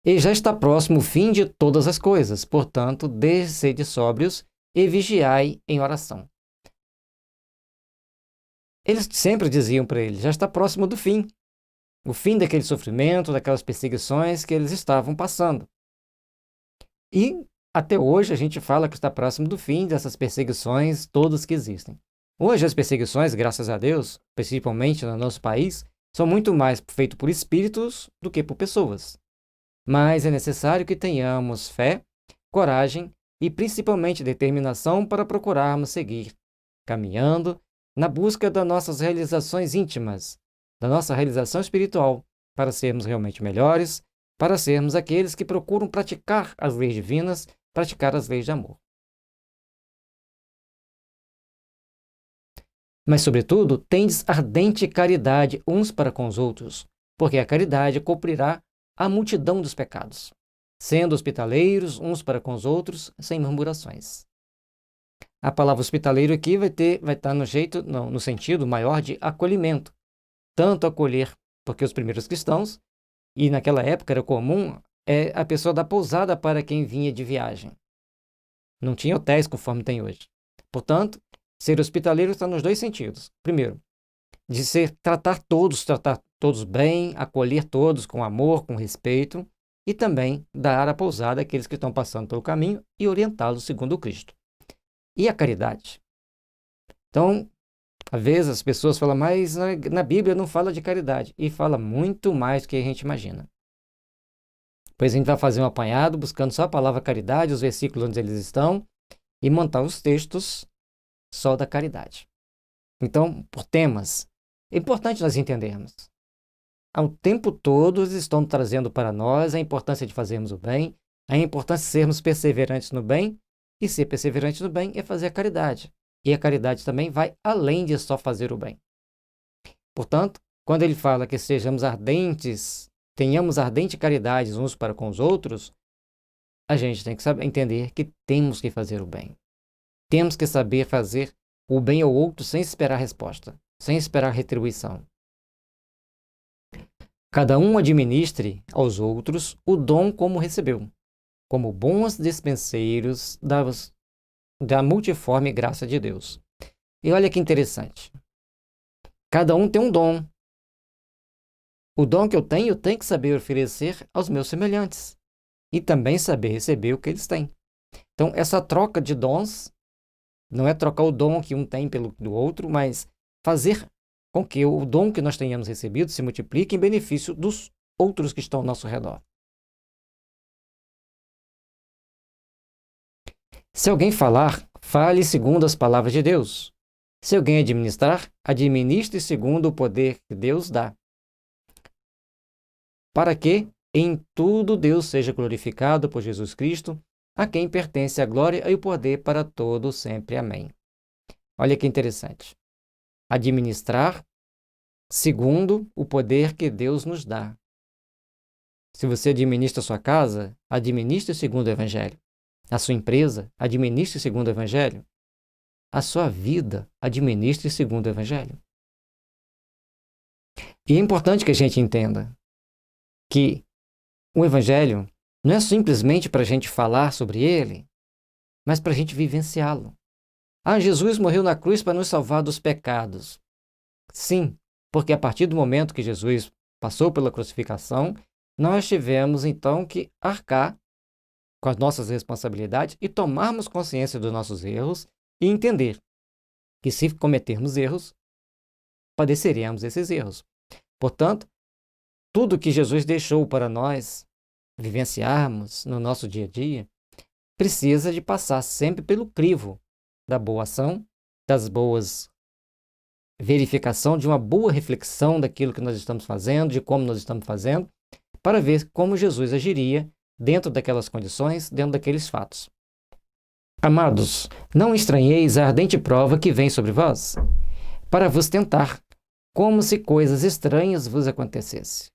E já está próximo o fim de todas as coisas, portanto, sede sóbrios e vigiai em oração. Eles sempre diziam para ele, já está próximo do fim. O fim daquele sofrimento, daquelas perseguições que eles estavam passando. E até hoje a gente fala que está próximo do fim dessas perseguições todas que existem. Hoje as perseguições, graças a Deus, principalmente no nosso país, são muito mais feitas por espíritos do que por pessoas. Mas é necessário que tenhamos fé, coragem e principalmente determinação para procurarmos seguir, caminhando na busca das nossas realizações íntimas, da nossa realização espiritual, para sermos realmente melhores, para sermos aqueles que procuram praticar as leis divinas, praticar as leis de amor. Mas, sobretudo, tendes ardente caridade uns para com os outros, porque a caridade cobrirá a multidão dos pecados. sendo hospitaleiros uns para com os outros, sem murmurações. A palavra hospitaleiro aqui vai estar no sentido maior de acolhimento. Tanto acolher, porque os primeiros cristãos, e naquela época era comum, a pessoa dar pousada para quem vinha de viagem. Não tinha hotéis conforme tem hoje. Portanto, ser hospitaleiro está nos dois sentidos. Primeiro, de tratar todos bem, acolher todos com amor, com respeito, e também dar a pousada àqueles que estão passando pelo caminho e orientá-los segundo Cristo. E a caridade? Então, às vezes as pessoas falam, mas na Bíblia não fala de caridade. E fala muito mais do que a gente imagina. Pois a gente vai fazer um apanhado, buscando só a palavra caridade, os versículos onde eles estão, e montar os textos só da caridade. Então, por temas, é importante nós entendermos. Ao tempo todo, eles estão trazendo para nós a importância de fazermos o bem, a importância de sermos perseverantes no bem, e ser perseverante no bem é fazer a caridade. E a caridade também vai além de só fazer o bem. Portanto, quando ele fala que sejamos ardentes, tenhamos ardente caridade uns para com os outros, a gente tem que entender que temos que fazer o bem. Temos que saber fazer o bem ao outro sem esperar resposta, sem esperar retribuição. Cada um administre aos outros o dom como recebeu, como bons dispenseiros da multiforme graça de Deus. E olha que interessante. Cada um tem um dom. O dom que eu tenho que saber oferecer aos meus semelhantes e também saber receber o que eles têm. Então, essa troca de dons não é trocar o dom que um tem pelo do outro, mas fazer com que o dom que nós tenhamos recebido se multiplique em benefício dos outros que estão ao nosso redor. Se alguém falar, fale segundo as palavras de Deus. Se alguém administrar, administre segundo o poder que Deus dá. Para que em tudo Deus seja glorificado por Jesus Cristo, a quem pertence a glória e o poder para todo sempre. Amém. Olha que interessante. Administrar segundo o poder que Deus nos dá. Se você administra a sua casa, administre segundo o Evangelho. A sua empresa, administre segundo o Evangelho. A sua vida, administre segundo o Evangelho. E é importante que a gente entenda que o Evangelho não é simplesmente para a gente falar sobre ele, mas para a gente vivenciá-lo. Jesus morreu na cruz para nos salvar dos pecados. Sim, porque a partir do momento que Jesus passou pela crucificação, nós tivemos então que arcar com as nossas responsabilidades e tomarmos consciência dos nossos erros e entender que se cometermos erros, padeceremos esses erros. Portanto, tudo que Jesus deixou para nós vivenciarmos no nosso dia a dia precisa de passar sempre pelo crivo da boa ação, das boas verificação, de uma boa reflexão daquilo que nós estamos fazendo, de como nós estamos fazendo, para ver como Jesus agiria dentro daquelas condições, dentro daqueles fatos. Amados, não estranheis a ardente prova que vem sobre vós, para vos tentar, como se coisas estranhas vos acontecessem.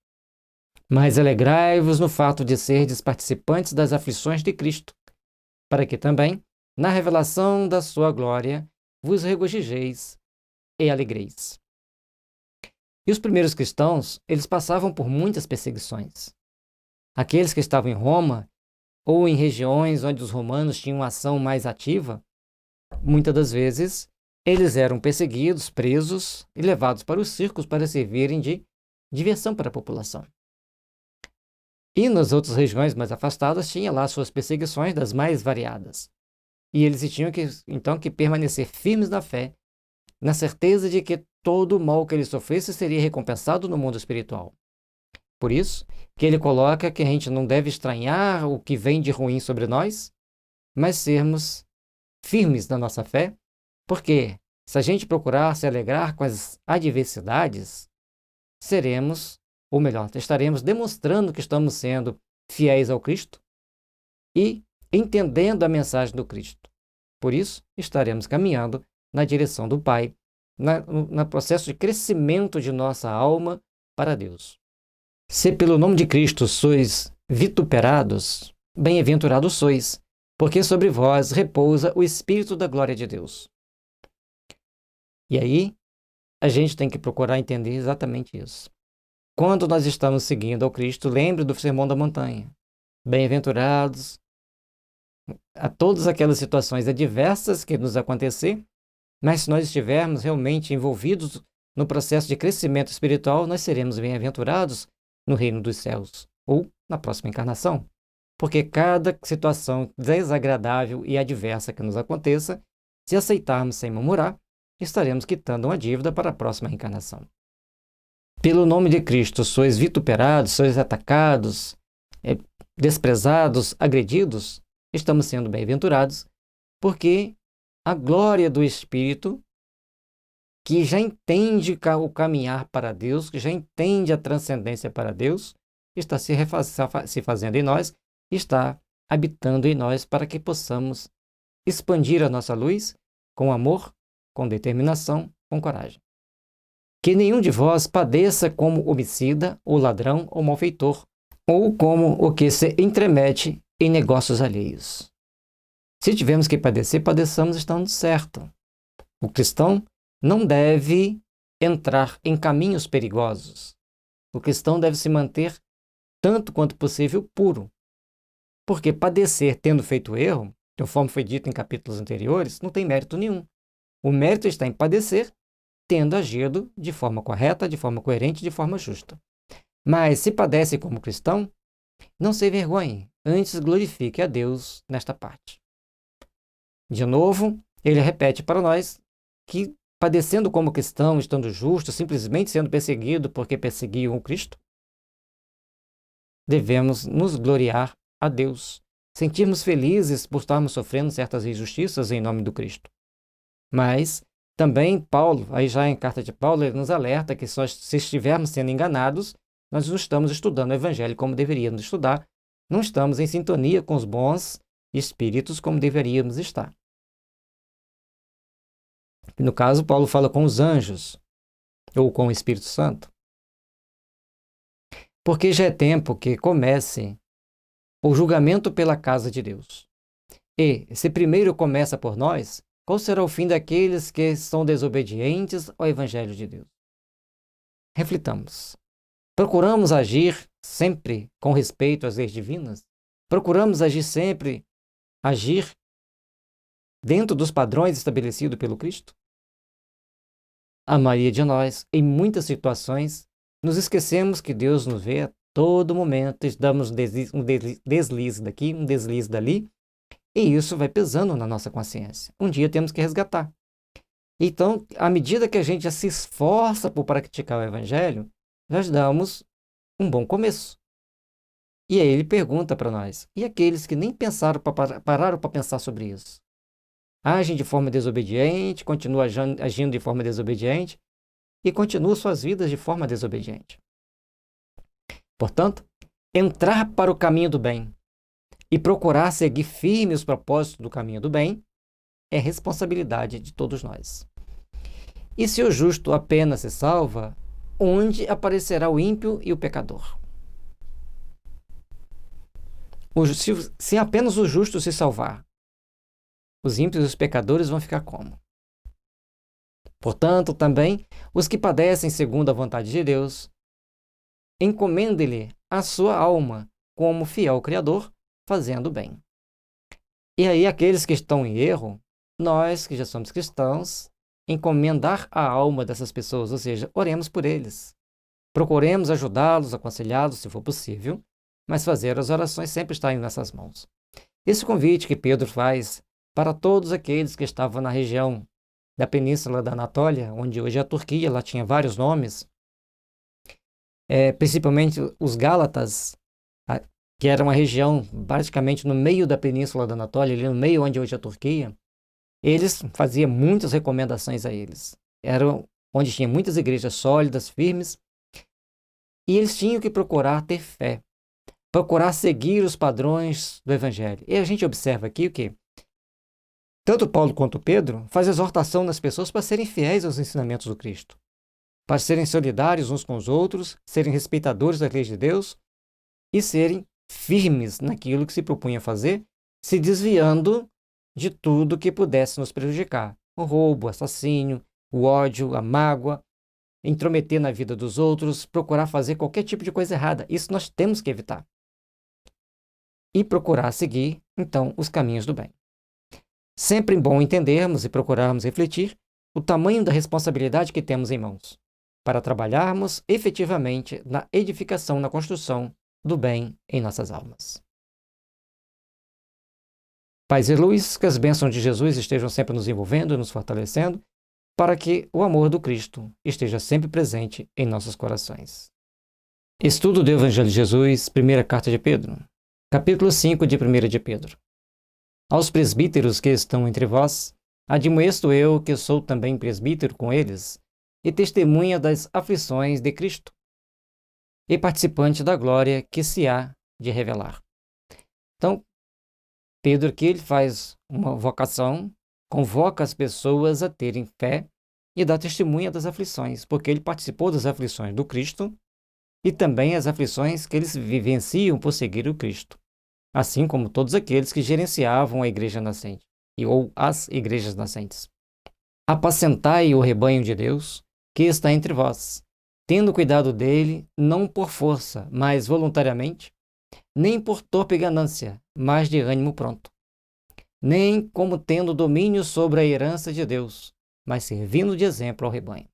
Mas alegrai-vos no fato de serdes participantes das aflições de Cristo, para que também, na revelação da sua glória, vos regozijeis e alegreis. E os primeiros cristãos, eles passavam por muitas perseguições. Aqueles que estavam em Roma, ou em regiões onde os romanos tinham uma ação mais ativa, muitas das vezes eles eram perseguidos, presos e levados para os circos para servirem de diversão para a população. E nas outras regiões mais afastadas tinha lá suas perseguições das mais variadas. E eles tinham então que permanecer firmes na fé, na certeza de que todo o mal que eles sofressem seria recompensado no mundo espiritual. Por isso que ele coloca que a gente não deve estranhar o que vem de ruim sobre nós, mas sermos firmes na nossa fé, porque se a gente procurar se alegrar com as adversidades, estaremos demonstrando que estamos sendo fiéis ao Cristo e entendendo a mensagem do Cristo. Por isso, estaremos caminhando na direção do Pai, no processo de crescimento de nossa alma para Deus. Se pelo nome de Cristo sois vituperados bem-aventurados sois, porque sobre vós repousa o Espírito da glória de Deus. E aí, a gente tem que procurar entender exatamente isso. Quando nós estamos seguindo ao Cristo, lembre do Sermão da Montanha. Bem-aventurados a todas aquelas situações adversas que nos acontecer, mas se nós estivermos realmente envolvidos no processo de crescimento espiritual, nós seremos bem-aventurados no reino dos céus ou na próxima encarnação. Porque cada situação desagradável e adversa que nos aconteça, se aceitarmos sem murmurar, estaremos quitando uma dívida para a próxima reencarnação. Pelo nome de Cristo, sois vituperados, sois atacados, desprezados, agredidos, estamos sendo bem-aventurados, porque a glória do Espírito, que já entende o caminhar para Deus, que já entende a transcendência para Deus, está se fazendo em nós, está habitando em nós para que possamos expandir a nossa luz com amor, com determinação, com coragem. Que nenhum de vós padeça como homicida, ou ladrão, ou malfeitor, ou como o que se entremete em negócios alheios. Se tivermos que padecer, padeçamos estando certo. O cristão não deve entrar em caminhos perigosos. O cristão deve se manter, tanto quanto possível, puro. Porque padecer tendo feito erro, conforme foi dito em capítulos anteriores, não tem mérito nenhum. O mérito está em padecer, tendo agido de forma correta, de forma coerente, de forma justa. Mas se padece como cristão, não se envergonhe, antes glorifique a Deus nesta parte. De novo, ele repete para nós que, padecendo como cristão, estando justo, simplesmente sendo perseguido porque perseguiam o Cristo, devemos nos gloriar a Deus, sentirmos felizes por estarmos sofrendo certas injustiças em nome do Cristo. Mas também Paulo, aí já em carta de Paulo, ele nos alerta que se estivermos sendo enganados, nós não estamos estudando o Evangelho como deveríamos estudar, não estamos em sintonia com os bons espíritos como deveríamos estar. No caso, Paulo fala com os anjos, ou com o Espírito Santo. Porque já é tempo que comece o julgamento pela casa de Deus. E, se primeiro começa por nós, qual será o fim daqueles que são desobedientes ao Evangelho de Deus? Reflitamos. Procuramos agir sempre com respeito às leis divinas? Procuramos agir dentro dos padrões estabelecidos pelo Cristo? A maioria de nós, em muitas situações, nos esquecemos que Deus nos vê a todo momento, damos um deslize daqui, um deslize dali, e isso vai pesando na nossa consciência. Um dia temos que resgatar. Então, à medida que a gente já se esforça por praticar o Evangelho, nós damos um bom começo. E aí ele pergunta para nós, e aqueles que nem pararam para pensar sobre isso? Agem de forma desobediente, continuam agindo de forma desobediente e continuam suas vidas de forma desobediente. Portanto, entrar para o caminho do bem e procurar seguir firme os propósitos do caminho do bem é responsabilidade de todos nós. E se o justo apenas se salva, onde aparecerá o ímpio e o pecador? Se apenas o justo se salvar, os ímpios e os pecadores vão ficar como? Portanto, também, os que padecem segundo a vontade de Deus, encomendem-lhe a sua alma como fiel Criador, fazendo o bem. E aí, aqueles que estão em erro, nós que já somos cristãos, encomendar a alma dessas pessoas, ou seja, oremos por eles. Procuremos ajudá-los, aconselhá-los, se for possível, mas fazer as orações sempre está em nossas mãos. Esse convite que Pedro faz para todos aqueles que estavam na região da Península da Anatólia, onde hoje é a Turquia, lá tinha vários nomes, principalmente os Gálatas, que era uma região basicamente no meio da Península da Anatólia, ali no meio onde hoje é a Turquia, eles faziam muitas recomendações a eles. Eram onde tinha muitas igrejas sólidas, firmes, e eles tinham que procurar ter fé, procurar seguir os padrões do Evangelho. E a gente observa aqui o quê? Tanto Paulo quanto Pedro faz exortação nas pessoas para serem fiéis aos ensinamentos do Cristo, para serem solidários uns com os outros, serem respeitadores das leis de Deus e serem firmes naquilo que se propunha fazer, se desviando de tudo que pudesse nos prejudicar. O roubo, o assassínio, o ódio, a mágoa, intrometer na vida dos outros, procurar fazer qualquer tipo de coisa errada. Isso nós temos que evitar. E procurar seguir, então, os caminhos do bem. Sempre é bom entendermos e procurarmos refletir o tamanho da responsabilidade que temos em mãos, para trabalharmos efetivamente na edificação, na construção do bem em nossas almas. Paz e luz, que as bênçãos de Jesus estejam sempre nos envolvendo e nos fortalecendo, para que o amor do Cristo esteja sempre presente em nossos corações. Estudo do Evangelho de Jesus, primeira carta de Pedro, capítulo 5 de 1 de Pedro. Aos presbíteros que estão entre vós, admoesto eu, que sou também presbítero com eles, e testemunha das aflições de Cristo, e participante da glória que se há de revelar. Então, Pedro aqui ele faz uma vocação, convoca as pessoas a terem fé e dá testemunha das aflições, porque ele participou das aflições do Cristo e também as aflições que eles vivenciam por seguir o Cristo, assim como todos aqueles que gerenciavam a igreja nascente, ou as igrejas nascentes. Apacentai o rebanho de Deus, que está entre vós, tendo cuidado dele, não por força, mas voluntariamente, nem por torpe ganância, mas de ânimo pronto, nem como tendo domínio sobre a herança de Deus, mas servindo de exemplo ao rebanho.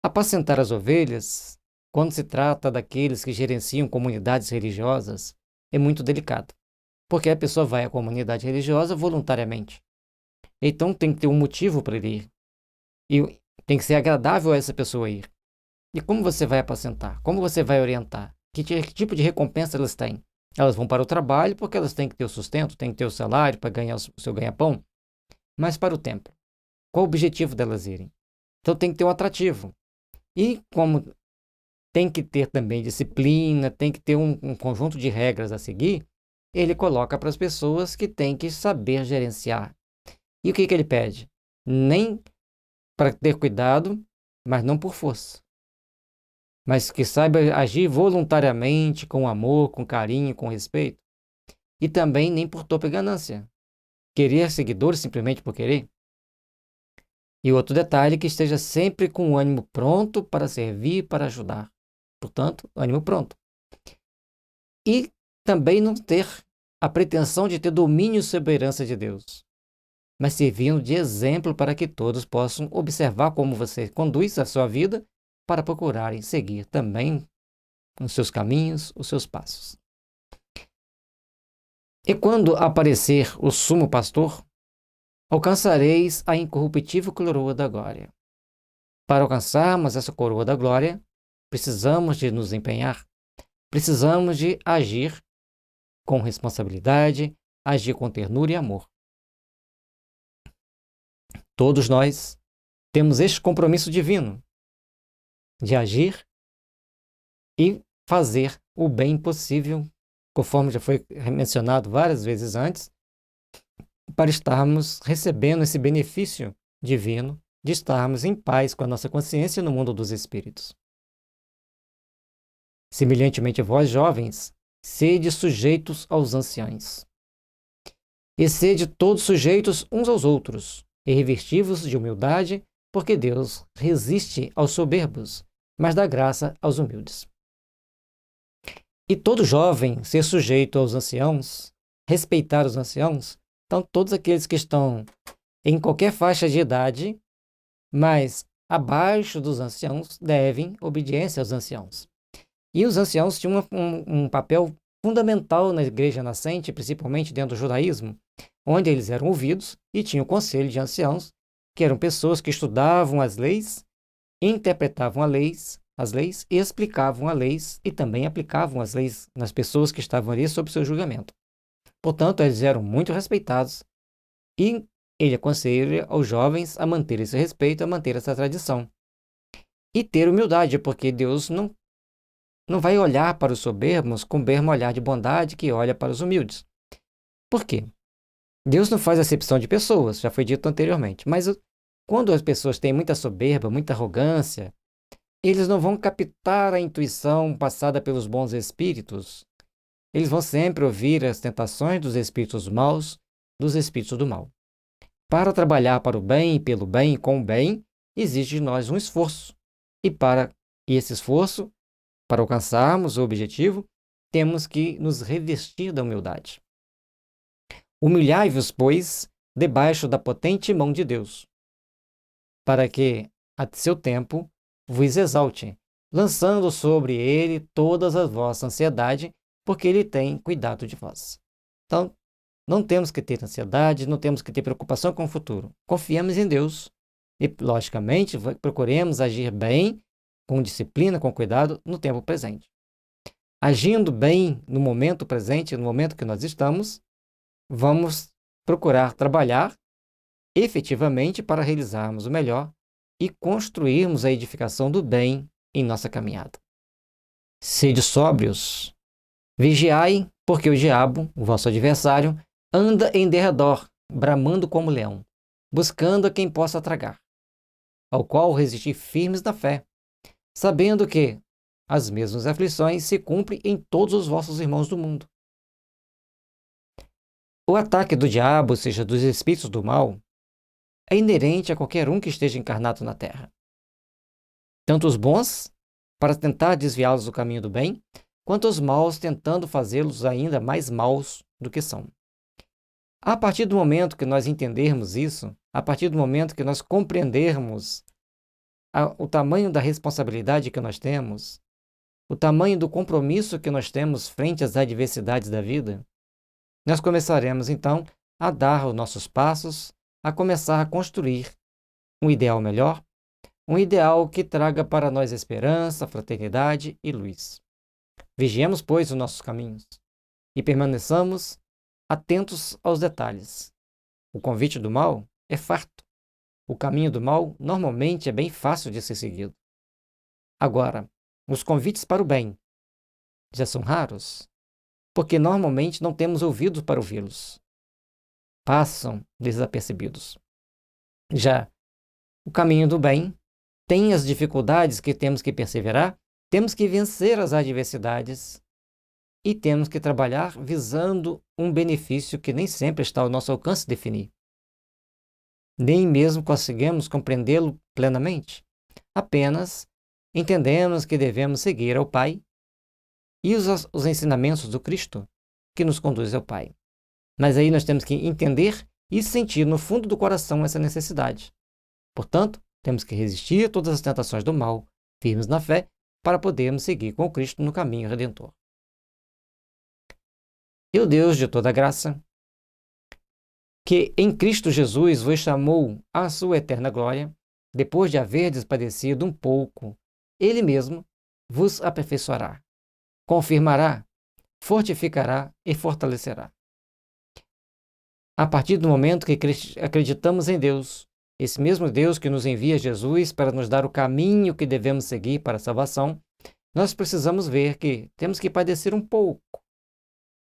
Apacentar as ovelhas, quando se trata daqueles que gerenciam comunidades religiosas, é muito delicado, porque a pessoa vai à comunidade religiosa voluntariamente. Então tem que ter um motivo para ele ir. E tem que ser agradável a essa pessoa ir. E como você vai apacentar? Como você vai orientar? Que tipo de recompensa elas têm? Elas vão para o trabalho porque elas têm que ter o sustento, têm que ter o salário para ganhar o seu ganha-pão. Mas para o templo, qual o objetivo delas irem? Então tem que ter um atrativo. E como tem que ter também disciplina, tem que ter um conjunto de regras a seguir, ele coloca para as pessoas que têm que saber gerenciar. E o que ele pede? Nem para ter cuidado, mas não por força. Mas que saiba agir voluntariamente, com amor, com carinho, com respeito. E também nem por torpe ganância. Querer seguidores simplesmente por querer. E outro detalhe, que esteja sempre com o ânimo pronto para servir, para ajudar. Portanto, ânimo pronto. E também não ter a pretensão de ter domínio sobre a herança de Deus, mas servindo de exemplo para que todos possam observar como você conduz a sua vida para procurarem seguir também os seus caminhos, os seus passos. E quando aparecer o sumo pastor, alcançareis a incorruptível coroa da glória. Para alcançarmos essa coroa da glória, precisamos de nos empenhar, precisamos de agir com responsabilidade, agir com ternura e amor. Todos nós temos este compromisso divino de agir e fazer o bem possível, conforme já foi mencionado várias vezes antes, para estarmos recebendo esse benefício divino de estarmos em paz com a nossa consciência no mundo dos espíritos. Semelhantemente, vós, jovens, sede sujeitos aos anciãos. E sede todos sujeitos uns aos outros, e revestivos de humildade, porque Deus resiste aos soberbos, mas dá graça aos humildes. E todo jovem ser sujeito aos anciãos, respeitar os anciãos, então todos aqueles que estão em qualquer faixa de idade, mas abaixo dos anciãos, devem obediência aos anciãos. E os anciãos tinham um papel fundamental na igreja nascente, principalmente dentro do judaísmo, onde eles eram ouvidos e tinham o conselho de anciãos, que eram pessoas que estudavam as leis, interpretavam as leis e explicavam as leis e também aplicavam as leis nas pessoas que estavam ali sob seu julgamento. Portanto, eles eram muito respeitados e ele aconselha aos jovens a manter esse respeito, a manter essa tradição. E ter humildade, porque Deus não vai olhar para os soberbos com o mesmo olhar de bondade que olha para os humildes. Por quê? Deus não faz acepção de pessoas, já foi dito anteriormente, mas quando as pessoas têm muita soberba, muita arrogância, eles não vão captar a intuição passada pelos bons espíritos eles vão sempre ouvir as tentações dos espíritos maus, dos espíritos do mal. Para trabalhar para o bem e pelo bem e com o bem, exige de nós um esforço. E esse esforço, para alcançarmos o objetivo, temos que nos revestir da humildade. Humilhai-vos, pois, debaixo da potente mão de Deus, para que, a seu tempo, vos exalte, lançando sobre ele todas as vossa ansiedade, porque ele tem cuidado de vós. Então, não temos que ter ansiedade, não temos que ter preocupação com o futuro. Confiemos em Deus e, logicamente, procuremos agir bem, com disciplina, com cuidado, no tempo presente. Agindo bem no momento presente, no momento que nós estamos, vamos procurar trabalhar efetivamente para realizarmos o melhor e construirmos a edificação do bem em nossa caminhada. Sede sóbrios, vigiai, porque o diabo, o vosso adversário, anda em derredor, bramando como leão, buscando a quem possa tragar, ao qual resistir firmes na fé, sabendo que as mesmas aflições se cumprem em todos os vossos irmãos do mundo. O ataque do diabo, ou seja, dos espíritos do mal, é inerente a qualquer um que esteja encarnado na Terra. Tanto os bons, para tentar desviá-los do caminho do bem, quanto os maus, tentando fazê-los ainda mais maus do que são. A partir do momento que nós entendermos isso, a partir do momento que nós compreendermos o tamanho da responsabilidade que nós temos, o tamanho do compromisso que nós temos frente às adversidades da vida, nós começaremos, então, a dar os nossos passos, a começar a construir um ideal melhor, um ideal que traga para nós esperança, fraternidade e luz. Vigiemos, pois, os nossos caminhos e permaneçamos atentos aos detalhes. O convite do mal é farto. O caminho do mal normalmente é bem fácil de ser seguido. Agora, os convites para o bem já são raros, porque normalmente não temos ouvidos para ouvi-los. Passam desapercebidos. Já o caminho do bem tem as dificuldades que temos que perseverar, temos que vencer as adversidades e temos que trabalhar visando um benefício que nem sempre está ao nosso alcance definir. Nem mesmo conseguimos compreendê-lo plenamente. Apenas entendemos que devemos seguir ao Pai e os ensinamentos do Cristo que nos conduz ao Pai. Mas aí nós temos que entender e sentir no fundo do coração essa necessidade. Portanto, temos que resistir a todas as tentações do mal, firmes na fé, para podermos seguir com o Cristo no caminho redentor. E o Deus de toda graça, que em Cristo Jesus vos chamou à sua eterna glória, depois de haverdes padecido um pouco, Ele mesmo vos aperfeiçoará, confirmará, fortificará e fortalecerá. A partir do momento que acreditamos em Deus, esse mesmo Deus que nos envia Jesus para nos dar o caminho que devemos seguir para a salvação, nós precisamos ver que temos que padecer um pouco,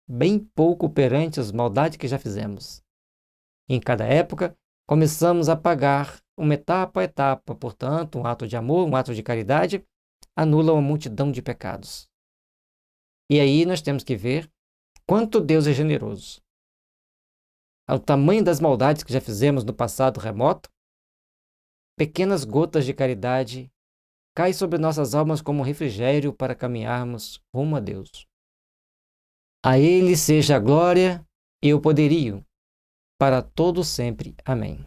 bem pouco perante as maldades que já fizemos. Em cada época, começamos a pagar uma etapa a etapa, portanto, um ato de amor, um ato de caridade, anula uma multidão de pecados. E aí nós temos que ver quanto Deus é generoso. Ao tamanho das maldades que já fizemos no passado remoto, pequenas gotas de caridade caem sobre nossas almas como um refrigério para caminharmos rumo a Deus. A Ele seja a glória e o poderio, para todo sempre. Amém.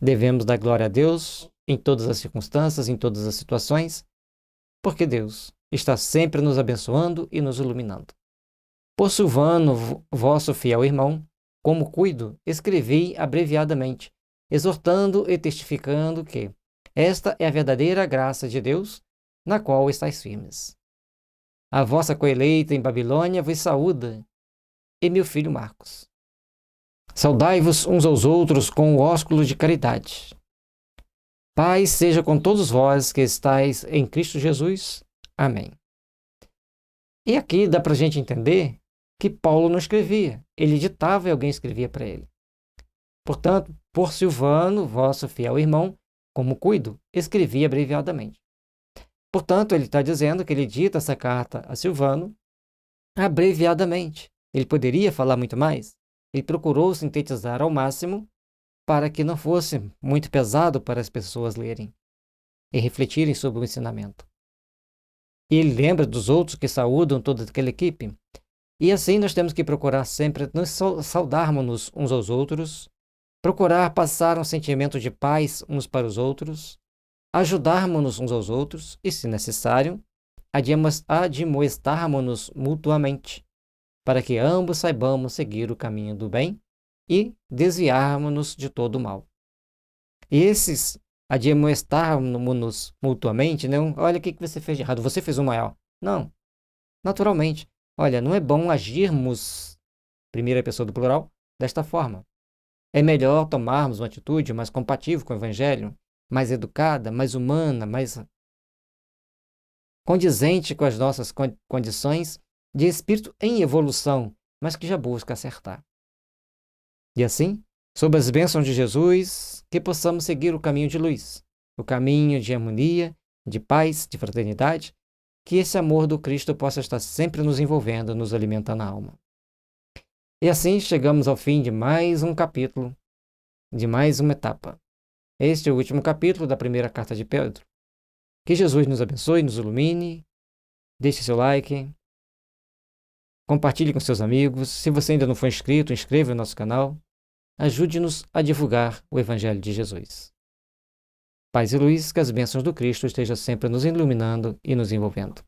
Devemos dar glória a Deus em todas as circunstâncias, em todas as situações, porque Deus está sempre nos abençoando e nos iluminando. Por Silvano, vosso fiel irmão, como cuido, escrevi abreviadamente, exortando e testificando que esta é a verdadeira graça de Deus, na qual estáis firmes. A vossa coeleita em Babilônia vos saúda, e meu filho Marcos. Saudai-vos uns aos outros com o ósculo de caridade. Paz seja com todos vós que estáis em Cristo Jesus. Amém. E aqui dá para a gente entender que Paulo não escrevia, ele ditava e alguém escrevia para ele. Portanto, por Silvano, vosso fiel irmão, como cuido, escrevi abreviadamente. Portanto, ele está dizendo que ele dita essa carta a Silvano, abreviadamente. Ele poderia falar muito mais. Ele procurou sintetizar ao máximo para que não fosse muito pesado para as pessoas lerem e refletirem sobre o ensinamento. E ele lembra dos outros que saúdam toda aquela equipe. E assim nós temos que procurar sempre nos saudarmos uns aos outros, procurar passar um sentimento de paz uns para os outros, ajudarmos-nos uns aos outros e, se necessário, admoestarmos-nos mutuamente, para que ambos saibamos seguir o caminho do bem e desviarmos-nos de todo o mal. E esses admoestarmos-nos mutuamente, não, olha o que você fez de errado, você fez o maior. Não, naturalmente. Olha, não é bom agirmos, primeira pessoa do plural, desta forma. É melhor tomarmos uma atitude mais compatível com o Evangelho, mais educada, mais humana, mais condizente com as nossas condições de espírito em evolução, mas que já busca acertar. E assim, sob as bênçãos de Jesus, que possamos seguir o caminho de luz, o caminho de harmonia, de paz, de fraternidade, que esse amor do Cristo possa estar sempre nos envolvendo, nos alimentando a alma. E assim chegamos ao fim de mais um capítulo, de mais uma etapa. Este é o último capítulo da primeira carta de Pedro. Que Jesus nos abençoe, nos ilumine. Deixe seu like. Compartilhe com seus amigos. Se você ainda não for inscrito, inscreva no nosso canal. Ajude-nos a divulgar o Evangelho de Jesus. Paz e luz, que as bênçãos do Cristo estejam sempre nos iluminando e nos envolvendo.